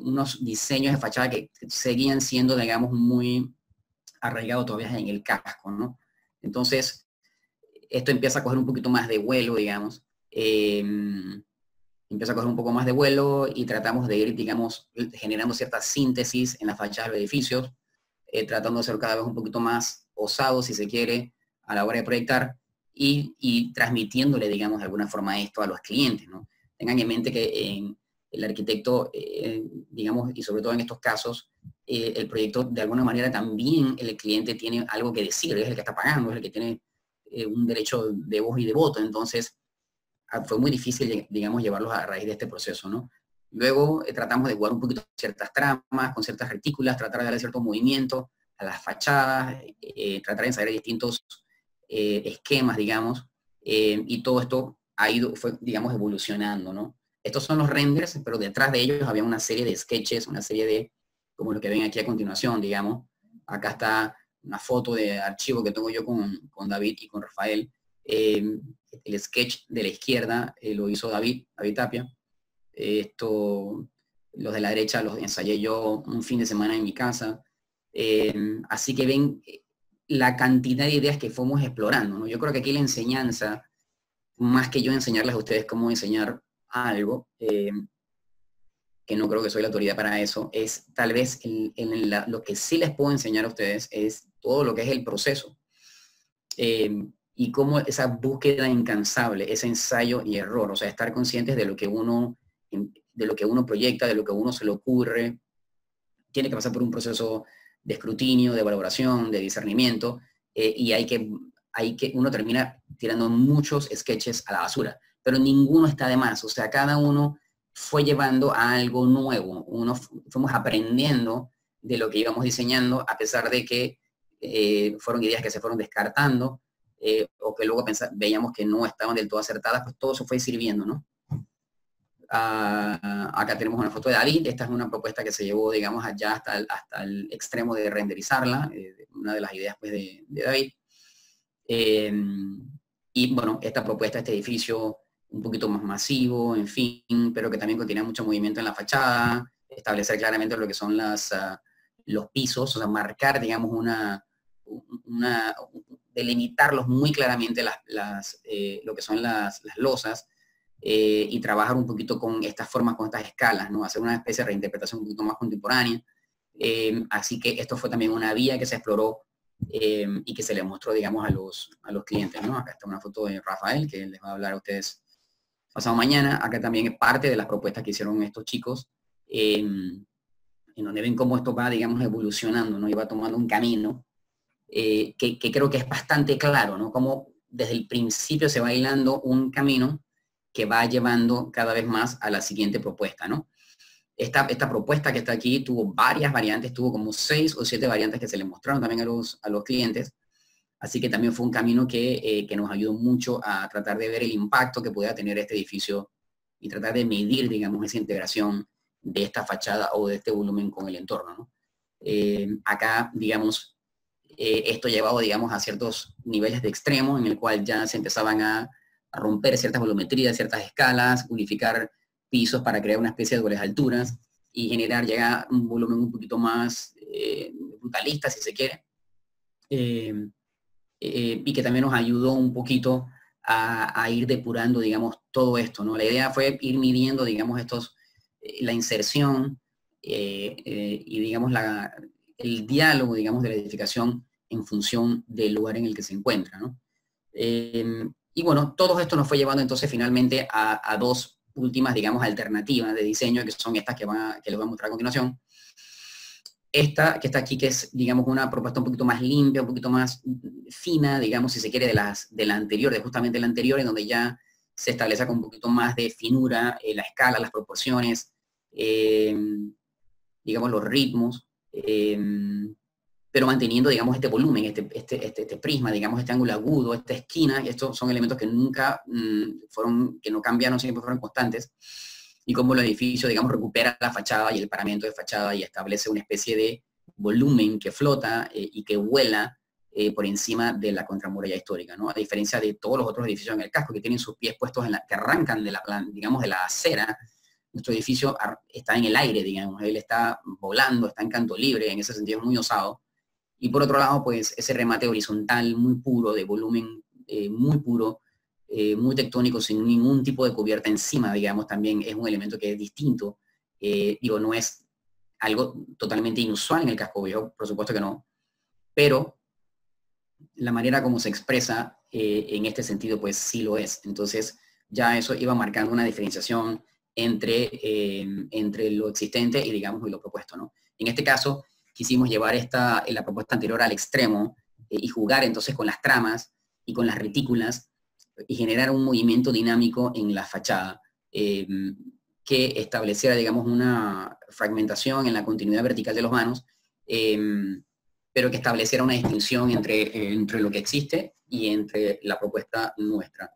unos diseños de fachada que seguían siendo, digamos, muy arraigados todavía en el casco, ¿no? Entonces, esto empieza a coger un poquito más de vuelo, digamos. Empieza a coger un poco más de vuelo y tratamos de ir, digamos, generando cierta síntesis en la fachada de los edificios, tratando de ser cada vez un poquito más osados, si se quiere, a la hora de proyectar y transmitiéndole, digamos, de alguna forma esto a los clientes, ¿no? Tengan en mente que el arquitecto, digamos, y sobre todo en estos casos, el proyecto, de alguna manera, también el cliente tiene algo que decir, es el que está pagando, es el que tiene un derecho de voz y de voto. Entonces, fue muy difícil, digamos, llevarlos a raíz de este proceso, ¿no? Luego tratamos de jugar un poquito con ciertas tramas, con ciertas retículas, tratar de darle cierto movimiento a las fachadas, tratar de ensayar distintos esquemas, digamos, y todo esto fue, digamos, evolucionando, ¿no? Estos son los renders, pero detrás de ellos había una serie de sketches, una serie de, como lo que ven aquí a continuación, digamos. Acá está una foto de archivo que tengo yo con David y con Rafael. El sketch de la izquierda lo hizo David Tapia. Los de la derecha los ensayé yo un fin de semana en mi casa. Así que ven la cantidad de ideas que fuimos explorando, ¿no? Yo creo que aquí la enseñanza, más que yo enseñarles a ustedes cómo enseñar algo, que no creo que soy la autoridad para eso, es tal vez lo que sí les puedo enseñar a ustedes es todo lo que es el proceso. Y cómo esa búsqueda incansable, ese ensayo y error, o sea, estar conscientes de lo que uno proyecta, de lo que a uno se le ocurre, tiene que pasar por un proceso de escrutinio, de valoración, de discernimiento, y uno termina tirando muchos sketches a la basura, pero ninguno está de más, o sea, cada uno fue llevando a algo nuevo, fuimos aprendiendo de lo que íbamos diseñando, a pesar de que fueron ideas que se fueron descartando, o que luego veíamos que no estaban del todo acertadas, pues todo eso fue sirviendo, ¿no? Acá tenemos una foto de David. Esta es una propuesta que se llevó, digamos, allá hasta el extremo de renderizarla, una de las ideas pues, de David. Y bueno, esta propuesta, este edificio un poquito más masivo, en fin, pero que también contiene mucho movimiento en la fachada, establecer claramente lo que son los pisos, o sea, marcar, digamos, delimitarlos muy claramente lo que son las losas, y trabajar un poquito con estas formas, con estas escalas, ¿no? Hacer una especie de reinterpretación un poquito más contemporánea. Así que esto fue también una vía que se exploró y que se le mostró, digamos, a los clientes, ¿no? Acá está una foto de Rafael, que les va a hablar a ustedes pasado mañana. Acá también es parte de las propuestas que hicieron estos chicos, en donde ven cómo esto va, digamos, evolucionando, ¿no? Y va tomando un camino que creo que es bastante claro, ¿no? Como desde el principio se va hilando un camino que va llevando cada vez más a la siguiente propuesta, ¿no? Esta propuesta que está aquí tuvo varias variantes, tuvo como 6 o 7 variantes que se le mostraron también a los clientes, así que también fue un camino que nos ayudó mucho a tratar de ver el impacto que pudiera tener este edificio y tratar de medir, digamos, esa integración de esta fachada o de este volumen con el entorno, ¿no? Acá, digamos, esto llevado, digamos, a ciertos niveles de extremo en el cual ya se empezaban a romper ciertas volumetrías, ciertas escalas, unificar pisos para crear una especie de dobles alturas y generar ya un volumen un poquito más brutalista, si se quiere, y que también nos ayudó un poquito a ir depurando, digamos, todo esto, ¿no? La idea fue ir midiendo, digamos, la inserción y, digamos, el diálogo, digamos, de la edificación en función del lugar en el que se encuentra, ¿no? Y bueno, todo esto nos fue llevando entonces finalmente a dos últimas, digamos, alternativas de diseño, que son estas que les voy a mostrar a continuación. Esta que está aquí, que es, digamos, una propuesta un poquito más limpia, un poquito más fina, digamos, si se quiere, de la anterior, de justamente la anterior, en donde ya se establece con un poquito más de finura, la escala, las proporciones, digamos, los ritmos, pero manteniendo, digamos, este volumen, este prisma, digamos, este ángulo agudo, esta esquina. Estos son elementos que nunca que no cambiaron, siempre fueron constantes, y cómo el edificio, digamos, recupera la fachada y el paramento de fachada y establece una especie de volumen que flota y que vuela por encima de la contramuralla histórica, ¿no? A diferencia de todos los otros edificios en el casco que tienen sus pies puestos que arrancan digamos, de la acera. Nuestro edificio está en el aire, digamos, él está volando, está en canto libre, en ese sentido es muy osado. Y por otro lado, pues ese remate horizontal muy puro, de volumen muy puro, muy tectónico, sin ningún tipo de cubierta encima, digamos, también es un elemento que es distinto. Digo, no es algo totalmente inusual en el casco viejo, por supuesto que no, pero la manera como se expresa en este sentido, pues sí lo es. Entonces, ya eso iba marcando una diferenciación entre lo existente y, digamos, y lo propuesto, ¿no? En este caso, quisimos llevar la propuesta anterior al extremo y jugar entonces con las tramas y con las retículas y generar un movimiento dinámico en la fachada que estableciera, digamos, una fragmentación en la continuidad vertical de los vanos, pero que estableciera una distinción entre lo que existe y entre la propuesta nuestra.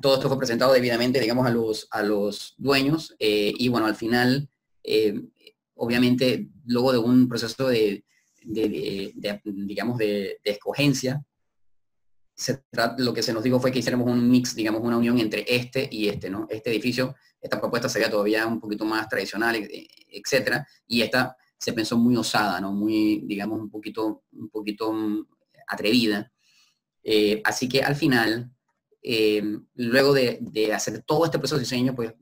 Todo esto fue presentado debidamente, digamos, a los dueños, y bueno, al final, obviamente, luego de un proceso digamos, de escogencia, lo que se nos dijo fue que hiciéramos un mix, digamos, una unión entre este y este, ¿no? Este edificio, esta propuesta sería todavía un poquito más tradicional, etcétera, y esta se pensó muy osada, ¿no? Muy, digamos, un poquito atrevida. Así que al final, luego de hacer todo este proceso de diseño, pues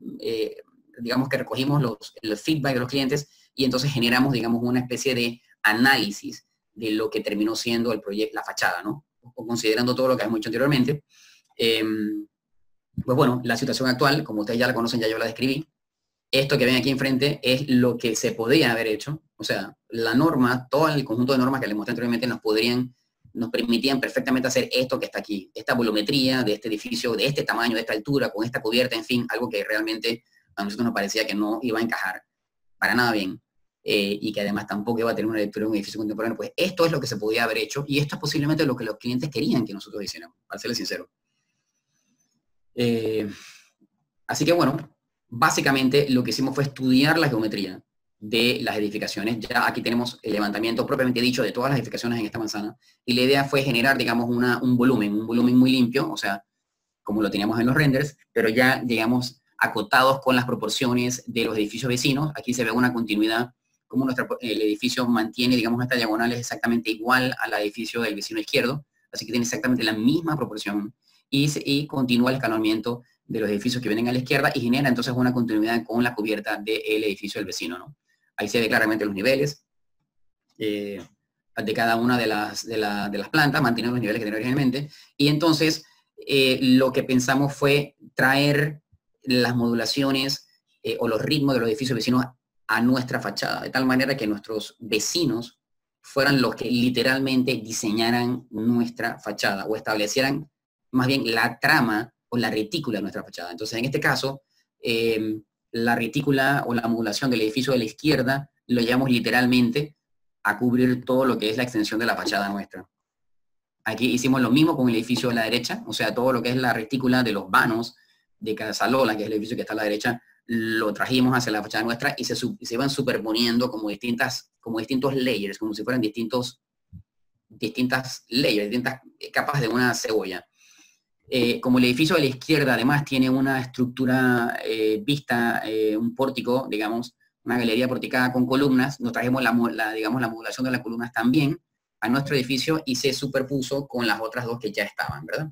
digamos que recogimos el feedback de los clientes y entonces generamos, digamos, una especie de análisis de lo que terminó siendo el proyecto, la fachada, ¿no? O considerando todo lo que hemos hecho anteriormente. Pues bueno, la situación actual, como ustedes ya la conocen, ya yo la describí. Esto que ven aquí enfrente es lo que se podría haber hecho. O sea, la norma, todo el conjunto de normas que les mostré anteriormente nos permitían perfectamente hacer esto que está aquí. Esta volumetría de este edificio, de este tamaño, de esta altura, con esta cubierta, en fin, algo que realmente a nosotros nos parecía que no iba a encajar para nada bien. Y que además tampoco iba a tener una lectura de un edificio contemporáneo. Pues esto es lo que se podía haber hecho y esto es posiblemente lo que los clientes querían que nosotros hiciéramos, para serles sincero. Así que bueno, básicamente lo que hicimos fue estudiar la geometría de las edificaciones. Ya aquí tenemos el levantamiento propiamente dicho de todas las edificaciones en esta manzana. Y la idea fue generar, digamos, un volumen muy limpio, o sea, como lo teníamos en los renders, pero ya, digamos, acotados con las proporciones de los edificios vecinos. Aquí se ve una continuidad, como el edificio mantiene, digamos, esta diagonal es exactamente igual al edificio del vecino izquierdo, así que tiene exactamente la misma proporción y continúa el escalonamiento de los edificios que vienen a la izquierda y genera entonces una continuidad con la cubierta del edificio del vecino, ¿no? Ahí se ve claramente los niveles de cada una de las plantas, mantienen los niveles que tenían originalmente, y entonces lo que pensamos fue traer las modulaciones o los ritmos de los edificios vecinos a nuestra fachada, de tal manera que nuestros vecinos fueran los que literalmente diseñaran nuestra fachada o establecieran más bien la trama o la retícula de nuestra fachada. Entonces, en este caso, la retícula o la modulación del edificio de la izquierda lo llevamos literalmente a cubrir todo lo que es la extensión de la fachada nuestra. Aquí hicimos lo mismo con el edificio de la derecha, o sea, todo lo que es la retícula de los vanos de Casalola, que es el edificio que está a la derecha, lo trajimos hacia la fachada nuestra y se van superponiendo como distintos layers, como si fueran distintas layers, distintas capas de una cebolla. Como el edificio de la izquierda además tiene una estructura vista, un pórtico, digamos, una galería porticada con columnas, nos trajimos digamos, la modulación de las columnas también a nuestro edificio y se superpuso con las otras dos que ya estaban, ¿verdad?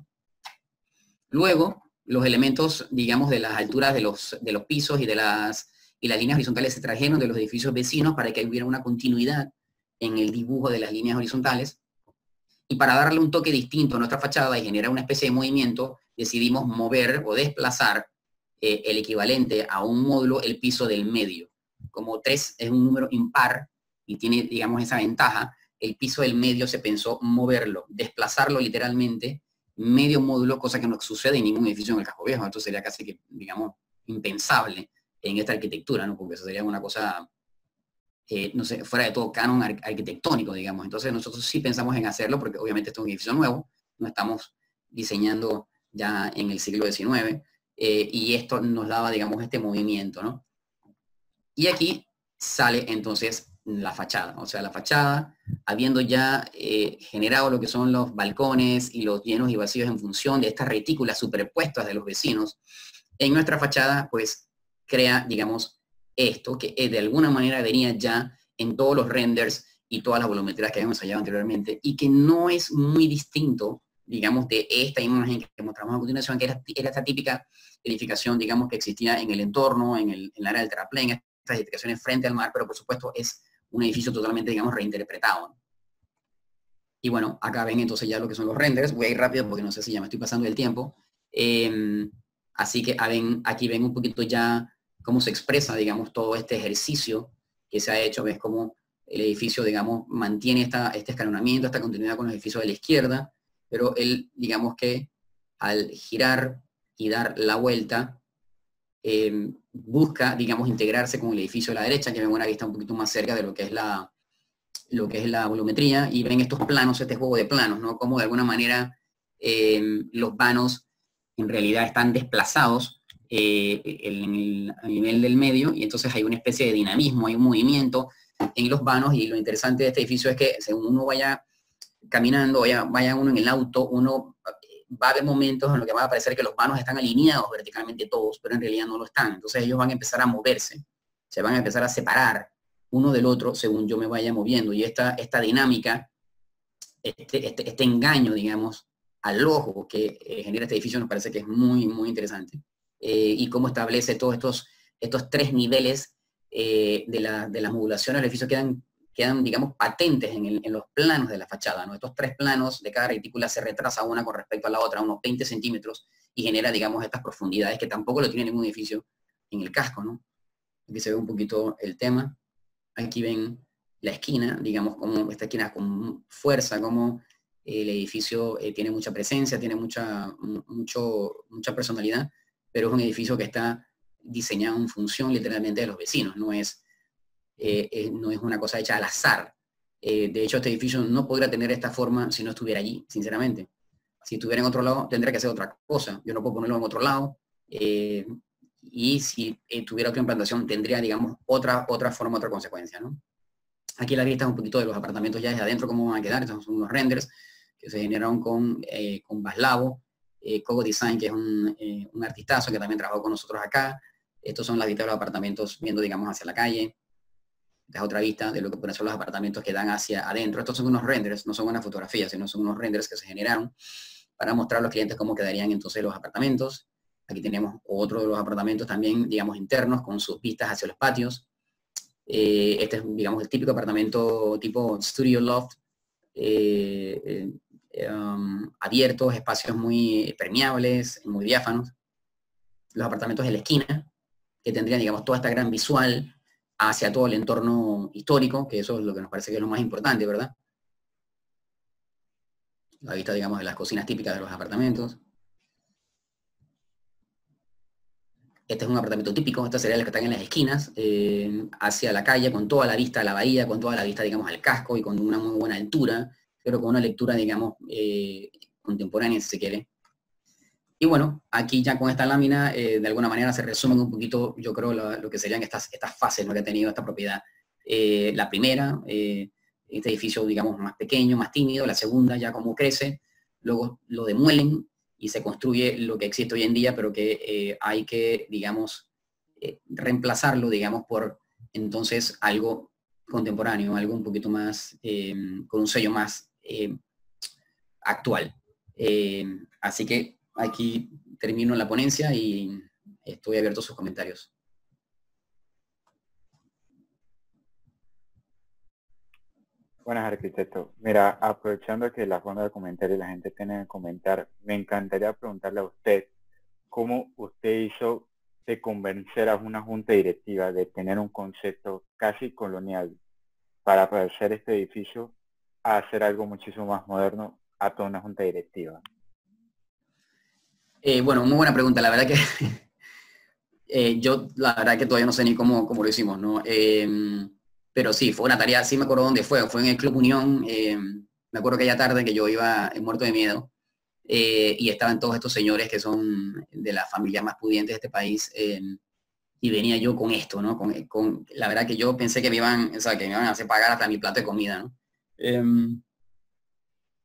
Luego, los elementos, digamos, de las alturas de los pisos y las líneas horizontales se trajeron de los edificios vecinos para que hubiera una continuidad en el dibujo de las líneas horizontales. Y para darle un toque distinto a nuestra fachada y generar una especie de movimiento, decidimos mover o desplazar el equivalente a un módulo, el piso del medio. Como 3 es un número impar y tiene, digamos, esa ventaja, el piso del medio se pensó moverlo, desplazarlo literalmente, medio módulo, cosa que no sucede en ningún edificio en el Casco Viejo. Esto sería casi que, digamos, impensable en esta arquitectura, ¿no? Porque eso sería una cosa... no sé, fuera de todo canon arquitectónico, digamos. Entonces nosotros sí pensamos en hacerlo porque obviamente esto es un edificio nuevo, no estamos diseñando ya en el siglo XIX, y esto nos daba, digamos, este movimiento, ¿no? Y aquí sale entonces la fachada, o sea, la fachada, habiendo ya generado lo que son los balcones y los llenos y vacíos en función de estas retículas superpuestas de los vecinos, en nuestra fachada, pues, crea, digamos, esto, que de alguna manera venía ya en todos los renders y todas las volumetrías que habíamos ensayado anteriormente, y que no es muy distinto, digamos, de esta imagen que mostramos a continuación, que era esta típica edificación, digamos, que existía en el entorno, en el área del terraplén, estas edificaciones frente al mar, pero por supuesto es un edificio totalmente, digamos, reinterpretado. Y bueno, acá ven entonces ya lo que son los renders. Voy a ir rápido porque no sé si ya me estoy pasando el tiempo. Así que aquí ven un poquito ya cómo se expresa, digamos, todo este ejercicio que se ha hecho. Ves cómo el edificio, digamos, mantiene este escalonamiento, esta continuidad con los edificios de la izquierda, pero él, digamos que al girar y dar la vuelta, busca, digamos, integrarse con el edificio de la derecha, que ven una vista un poquito más cerca de lo que es la volumetría, y ven estos planos, este juego de planos, ¿no? Como de alguna manera los vanos en realidad están desplazados a nivel del medio, y entonces hay una especie de dinamismo, hay un movimiento en los vanos, y lo interesante de este edificio es que según uno vaya caminando, vaya uno en el auto, uno va a haber momentos en los que va a parecer que los vanos están alineados verticalmente todos, pero en realidad no lo están. Entonces ellos van a empezar a moverse, se van a empezar a separar uno del otro según yo me vaya moviendo, y esta dinámica, este engaño, digamos, al ojo que genera este edificio nos parece que es muy, muy interesante. Y cómo establece todos estos estos 3 niveles de las modulaciones del edificio quedan, digamos, patentes en los planos de la fachada, ¿no? Estos 3 planos de cada retícula se retrasa una con respecto a la otra, unos 20 centímetros, y genera, digamos, estas profundidades que tampoco lo tiene ningún edificio en el casco, ¿no? Aquí se ve un poquito el tema. Aquí ven la esquina, digamos, como esta esquina con fuerza, como el edificio tiene mucha presencia, tiene mucha personalidad, pero es un edificio que está diseñado en función literalmente de los vecinos, no es una cosa hecha al azar. De hecho, este edificio no podría tener esta forma si no estuviera allí, sinceramente. Si estuviera en otro lado, tendría que hacer otra cosa. Yo no puedo ponerlo en otro lado. Y si tuviera otra implantación, tendría, digamos, otra forma, otra consecuencia, ¿no? Aquí la vista es un poquito de los apartamentos ya desde adentro, cómo van a quedar. Estos son unos renders que se generaron con Vaslavo, Cogo Design, que es un artistazo que también trabajó con nosotros acá. Estos son las vistas de los apartamentos viendo, digamos, hacia la calle. Esta es otra vista de lo que pueden ser los apartamentos que dan hacia adentro. Estos son unos renders, no son una fotografía, sino son unos renders que se generaron para mostrar a los clientes cómo quedarían entonces los apartamentos. Aquí tenemos otro de los apartamentos también, digamos, internos, con sus vistas hacia los patios. Este es, digamos, el típico apartamento tipo studio loft, abiertos, espacios muy permeables, muy diáfanos. Los apartamentos de la esquina, que tendrían, digamos, toda esta gran visual hacia todo el entorno histórico, que eso es lo que nos parece que es lo más importante, ¿verdad? La vista, digamos, de las cocinas típicas de los apartamentos. Este es un apartamento típico, estas serían las que están en las esquinas, hacia la calle, con toda la vista a la bahía, con toda la vista, digamos, al casco y con una muy buena altura, pero con una lectura, digamos, contemporánea, si se quiere. Y bueno, aquí ya con esta lámina, de alguna manera se resumen un poquito, yo creo, lo que serían estas fases, ¿no?, que ha tenido esta propiedad. La primera, este edificio, digamos, más pequeño, más tímido. La segunda, ya como crece, luego lo demuelen y se construye lo que existe hoy en día, pero que hay que, digamos, reemplazarlo, digamos, por entonces algo contemporáneo, algo un poquito más, con un sello más actual. Así que aquí termino la ponencia y estoy abierto a sus comentarios. Buenas, arquitecto. Mira, aprovechando que la ronda de comentarios la gente tiene que comentar, me encantaría preguntarle a usted cómo usted hizo de convencer a una junta directiva de tener un concepto casi colonial para hacer este edificio a hacer algo muchísimo más moderno a toda una junta directiva. Bueno, muy buena pregunta. La verdad que yo, la verdad que todavía no sé ni cómo lo hicimos, ¿no? Pero sí, fue una tarea, sí me acuerdo dónde fue en el Club Unión. Me acuerdo aquella tarde que yo iba muerto de miedo, y estaban todos estos señores que son de las familias más pudientes de este país, y venía yo con esto, ¿no? La verdad que yo pensé que me iban, o sea, que me iban a hacer pagar hasta mi plato de comida, ¿no?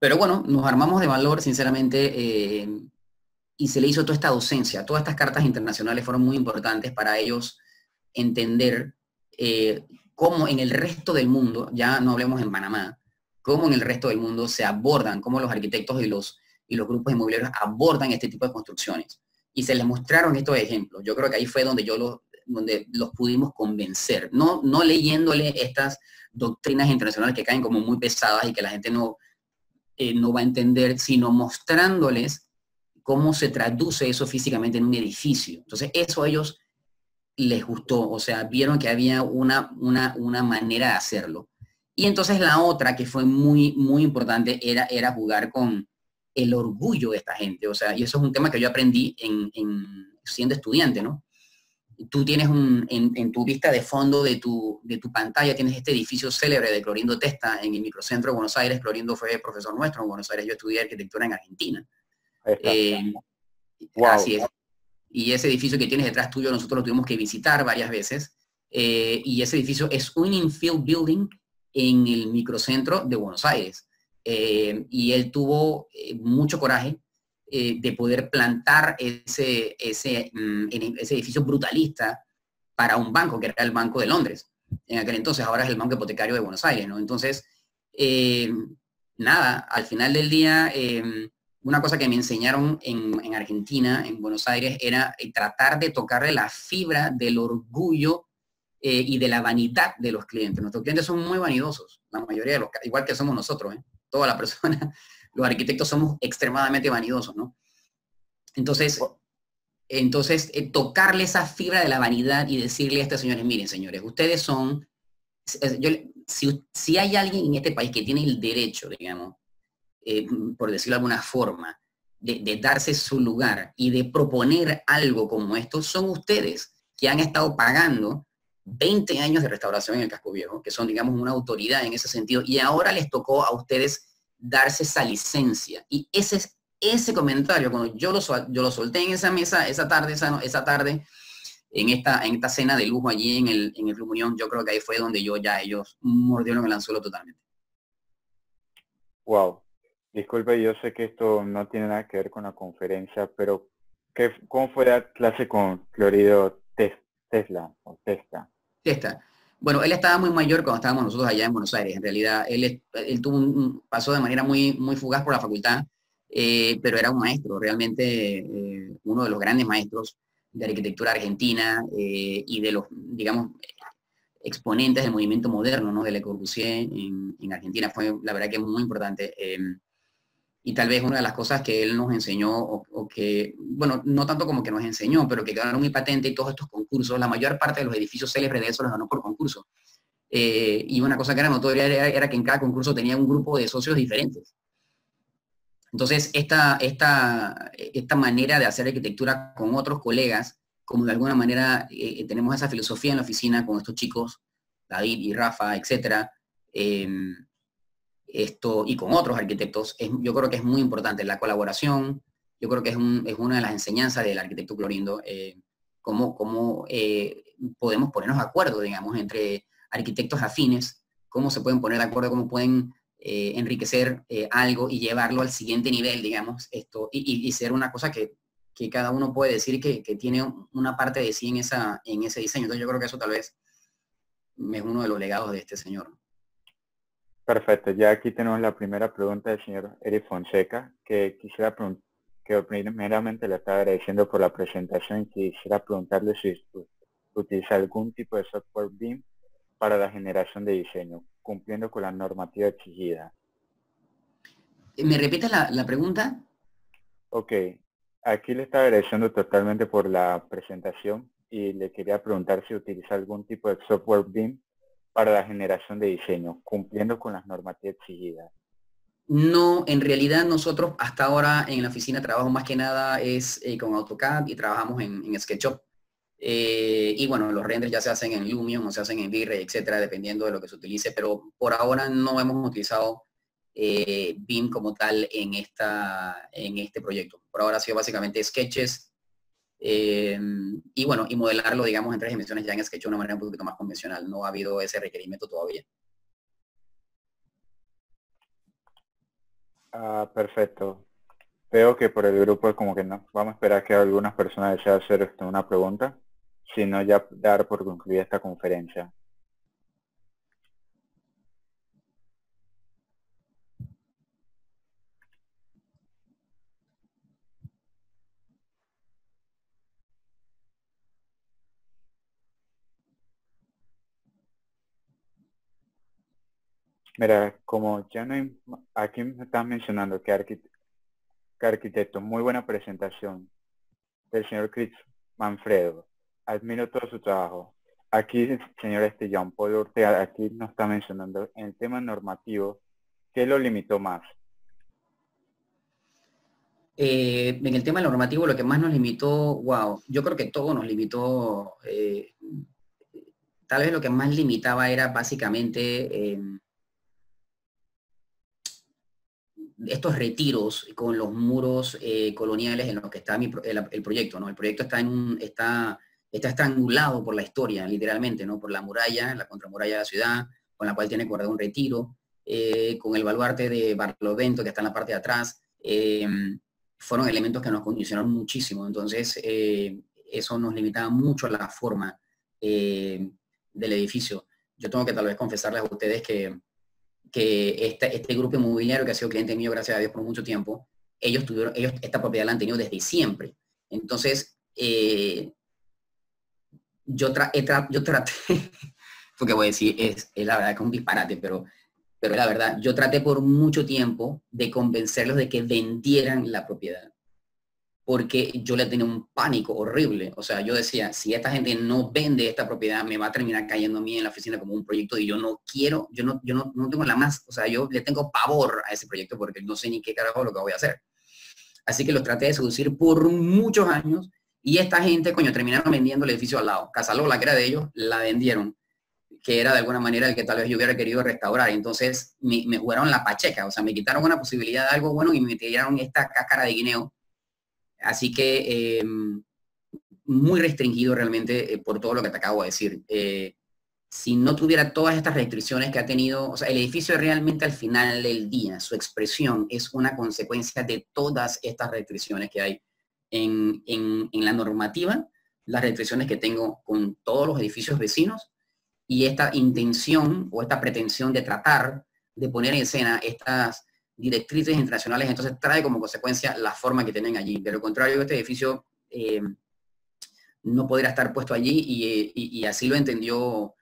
Pero bueno, nos armamos de valor, sinceramente, y se le hizo toda esta docencia. Todas estas cartas internacionales fueron muy importantes para ellos entender cómo en el resto del mundo, ya no hablemos en Panamá, cómo en el resto del mundo se abordan, cómo los arquitectos y los grupos inmobiliarios abordan este tipo de construcciones. Y se les mostraron estos ejemplos. Yo creo que ahí fue donde donde los pudimos convencer. No leyéndole estas doctrinas internacionales que caen como muy pesadas y que la gente no va a entender, sino mostrándoles cómo se traduce eso físicamente en un edificio. Entonces, eso a ellos les gustó, o sea, vieron que había una manera de hacerlo. Y entonces la otra, que fue muy, muy importante, era jugar con el orgullo de esta gente. O sea, y eso es un tema que yo aprendí siendo estudiante, ¿no? Tú tienes en tu vista de fondo de tu pantalla, tienes este edificio célebre de Clorindo Testa en el microcentro de Buenos Aires. Clorindo fue profesor nuestro en Buenos Aires. Yo estudié arquitectura en Argentina. Wow. Así es. Y ese edificio que tienes detrás tuyo, nosotros lo tuvimos que visitar varias veces. Y ese edificio es un infill building en el microcentro de Buenos Aires. Y él tuvo mucho coraje de poder plantar ese edificio brutalista para un banco, que era el Banco de Londres. En aquel entonces, ahora es el Banco Hipotecario de Buenos Aires, ¿no? Entonces, nada, al final del día, una cosa que me enseñaron en Argentina, en Buenos Aires, era tratar de tocarle la fibra del orgullo y de la vanidad de los clientes. Nuestros clientes son muy vanidosos, la mayoría de los, igual que somos nosotros, ¿eh? Toda la persona, los arquitectos somos extremadamente vanidosos, ¿no? Entonces, tocarle esa fibra de la vanidad y decirle a estos señores, miren señores, ustedes son, si hay alguien en este país que tiene el derecho, digamos, por decirlo de alguna forma, de darse su lugar y de proponer algo como esto, son ustedes que han estado pagando 20 años de restauración en el Casco Viejo, que son, digamos, una autoridad en ese sentido, y ahora les tocó a ustedes darse esa licencia. Y ese comentario, cuando yo lo solté en esa mesa, esa tarde, en esta cena de lujo allí en el Club Unión, yo creo que ahí fue donde ellos mordieron el anzuelo totalmente. Wow. Disculpe, yo sé que esto no tiene nada que ver con la conferencia, pero ¿cómo fue la clase con Florido Tesla o Testa? Testa. Bueno, él estaba muy mayor cuando estábamos nosotros allá en Buenos Aires. En realidad, él pasó de manera muy fugaz por la facultad, pero era un maestro, realmente uno de los grandes maestros de arquitectura argentina y de los, digamos, exponentes del movimiento moderno, ¿no? De Le Corbusier en Argentina. Fue, la verdad, que muy importante. Y tal vez una de las cosas que él nos enseñó, o que, bueno, no tanto como que nos enseñó, pero que quedaron muy patentes, y todos estos concursos, la mayor parte de los edificios célebres de eso los ganó por concurso. Y una cosa que era notoria era que en cada concurso tenía un grupo de socios diferentes. Entonces, esta manera de hacer arquitectura con otros colegas, como de alguna manera tenemos esa filosofía en la oficina con estos chicos, David y Rafa, etcétera, y con otros arquitectos, yo creo que es muy importante la colaboración. Yo creo que es una de las enseñanzas del arquitecto Clorindo, cómo podemos ponernos de acuerdo, digamos, entre arquitectos afines, cómo se pueden poner de acuerdo, cómo pueden enriquecer algo y llevarlo al siguiente nivel, digamos, y ser una cosa que cada uno puede decir que tiene una parte de sí en ese diseño. Entonces yo creo que eso tal vez es uno de los legados de este señor. Perfecto, ya aquí tenemos la primera pregunta del señor Eric Fonseca, que quisiera preguntar, que primeramente le estaba agradeciendo por la presentación, y quisiera preguntarle si utiliza algún tipo de software BIM para la generación de diseño, cumpliendo con la normativa exigida. ¿Me repites la pregunta? Ok, aquí le estaba agradeciendo totalmente por la presentación y le quería preguntar si utiliza algún tipo de software BIM para la generación de diseño, cumpliendo con las normativas exigidas. No, en realidad nosotros hasta ahora en la oficina trabajo más que nada es con AutoCAD y trabajamos en SketchUp. Y bueno, los renders ya se hacen en Lumion o se hacen en V-Ray, etcétera, dependiendo de lo que se utilice, pero por ahora no hemos utilizado BIM como tal en este proyecto. Por ahora ha sido básicamente sketches y bueno, y modelarlo, digamos, en 3 dimensiones ya en SketchUp de una manera un poquito más convencional. No ha habido ese requerimiento todavía. Perfecto. Veo que por el grupo es como que no. Vamos a esperar que algunas personas deseen hacer una pregunta, si no ya dar por concluida esta conferencia. Mira, como ya no hay, aquí me están mencionando que arquitecto, muy buena presentación del señor Chris Manfredo. Admiro todo su trabajo. Aquí el señor John Paul Ortega, aquí nos está mencionando en el tema normativo, ¿qué lo limitó más? En el tema normativo, lo que más nos limitó, wow, yo creo que todo nos limitó. Tal vez lo que más limitaba era básicamente estos retiros con los muros coloniales en los que está el proyecto, ¿no? El proyecto está estrangulado por la historia, literalmente, ¿no? Por la muralla, la contramuralla de la ciudad, con la cual tiene guardado un retiro, con el baluarte de Barlovento que está en la parte de atrás. Fueron elementos que nos condicionaron muchísimo, entonces eso nos limitaba mucho la forma del edificio. Yo tengo que tal vez confesarles a ustedes que este grupo inmobiliario, que ha sido cliente mío, gracias a Dios, por mucho tiempo, ellos esta propiedad la han tenido desde siempre. Entonces, yo traté, porque voy a decir, es la verdad que es un disparate, pero la verdad, yo traté por mucho tiempo de convencerlos de que vendieran la propiedad, porque yo le tenía un pánico horrible. O sea, yo decía, si esta gente no vende esta propiedad, me va a terminar cayendo a mí en la oficina como un proyecto y yo no quiero, no tengo la más, o sea, yo le tengo pavor a ese proyecto porque no sé ni qué carajo lo que voy a hacer. Así que los traté de seducir por muchos años y esta gente, coño, terminaron vendiendo el edificio al lado. Casalola, que era de ellos, la vendieron, que era de alguna manera el que tal vez yo hubiera querido restaurar. Entonces me jugaron la pacheca, o sea, me quitaron una posibilidad de algo bueno y me tiraron esta cáscara de guineo. Así que muy restringido realmente por todo lo que te acabo de decir. Si no tuviera todas estas restricciones que ha tenido, o sea, el edificio realmente al final del día, su expresión es una consecuencia de todas estas restricciones que hay en la normativa, las restricciones que tengo con todos los edificios vecinos y esta intención o esta pretensión de tratar de poner en escena estas directrices internacionales, entonces trae como consecuencia la forma que tienen allí. De lo contrario, este edificio no podría estar puesto allí y así lo entendió.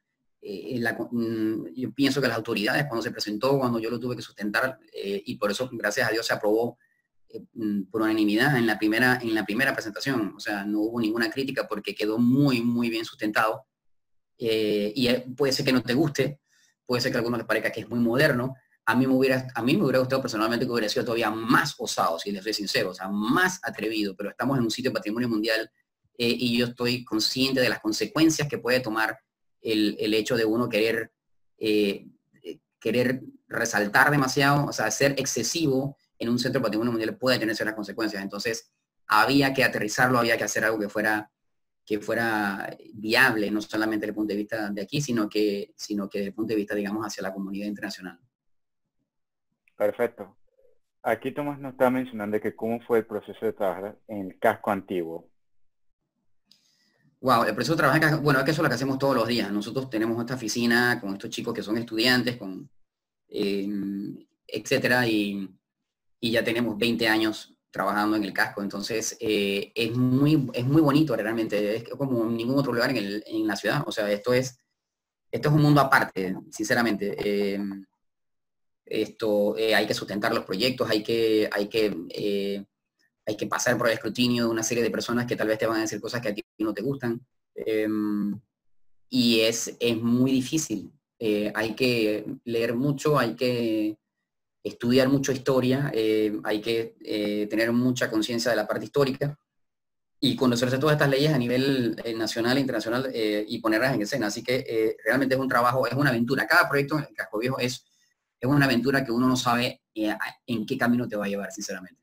Yo pienso que las autoridades cuando se presentó, cuando yo lo tuve que sustentar, y por eso, gracias a Dios, se aprobó por unanimidad en la primera presentación. O sea, no hubo ninguna crítica porque quedó muy, muy bien sustentado. Y puede ser que no te guste, puede ser que a algunos les parezca que es muy moderno. A mí me hubiera gustado personalmente que hubiera sido todavía más osado, si les soy sincero, o sea, más atrevido, pero estamos en un sitio de patrimonio mundial y yo estoy consciente de las consecuencias que puede tomar el hecho de uno querer resaltar demasiado, o sea, ser excesivo en un centro de patrimonio mundial puede tener ciertas consecuencias. Entonces, había que aterrizarlo, había que hacer algo que fuera viable, no solamente desde el punto de vista de aquí, sino que desde el punto de vista, digamos, hacia la comunidad internacional. Perfecto. Aquí Tomás nos está mencionando que cómo fue el proceso de trabajar en el casco antiguo. Wow, el proceso de trabajar en casco, bueno, es que eso es lo que hacemos todos los días. Nosotros tenemos esta oficina con estos chicos que son estudiantes, etcétera, y ya tenemos 20 años trabajando en el casco, entonces es muy bonito realmente, es como en ningún otro lugar en la ciudad. O sea, esto es un mundo aparte, sinceramente. Hay que sustentar los proyectos, hay que pasar por el escrutinio de una serie de personas que tal vez te van a decir cosas que a ti no te gustan. Y es muy difícil. Hay que leer mucho, hay que estudiar mucho historia, hay que tener mucha conciencia de la parte histórica y conocerse todas estas leyes a nivel nacional e internacional y ponerlas en escena. Así que realmente es un trabajo, es una aventura. Cada proyecto en el Casco Viejo es una aventura que uno no sabe en qué camino te va a llevar, sinceramente.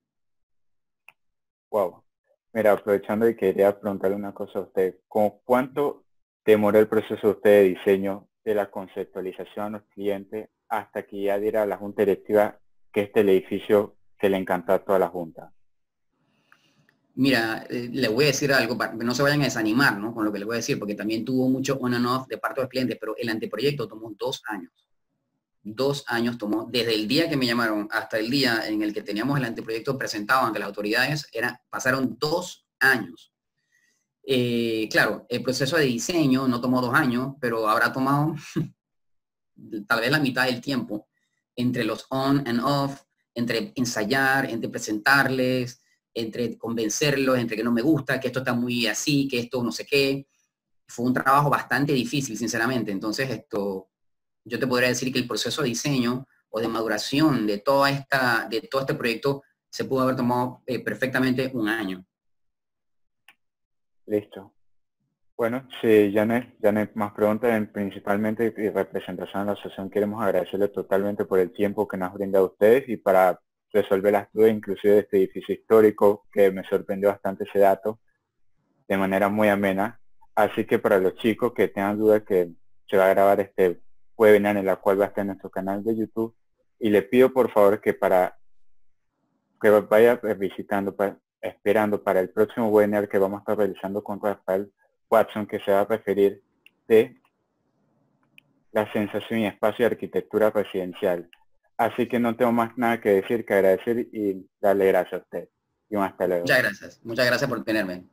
Wow. Mira, aprovechando y quería preguntarle una cosa a usted. ¿Con cuánto demoró el proceso de usted de diseño de la conceptualización a los clientes hasta que ya diera a la junta directiva que este edificio se le encantó a toda la junta? Mira, le voy a decir algo para que no se vayan a desanimar, ¿no? Con lo que les voy a decir, porque también tuvo mucho on and off de parte de los clientes, pero el anteproyecto tomó 2 años. 2 años tomó, desde el día que me llamaron hasta el día en el que teníamos el anteproyecto presentado ante las autoridades, pasaron 2 años. Claro, el proceso de diseño no tomó 2 años, pero habrá tomado tal vez la mitad del tiempo entre los on and off, entre ensayar, entre presentarles, entre convencerlos, entre que no me gusta, que esto está muy así, que esto no sé qué. Fue un trabajo bastante difícil, sinceramente. Entonces, yo te podría decir que el proceso de diseño o de maduración de todo este proyecto se pudo haber tomado perfectamente 1 año. Listo. Bueno, si ya no hay más preguntas, principalmente y representación de la asociación, queremos agradecerle totalmente por el tiempo que nos ha brindado a ustedes y para resolver las dudas, inclusive de este edificio histórico, que me sorprendió bastante ese dato, de manera muy amena. Así que para los chicos que tengan dudas, que se va a grabar este webinar en la cual va a estar en nuestro canal de YouTube, y le pido por favor que vaya visitando, esperando para el próximo webinar que vamos a estar realizando con Rafael Watson, que se va a referir de la sensación y espacio de arquitectura residencial. Así que no tengo más nada que decir que agradecer y darle gracias a usted. Y hasta luego. Muchas gracias por tenerme.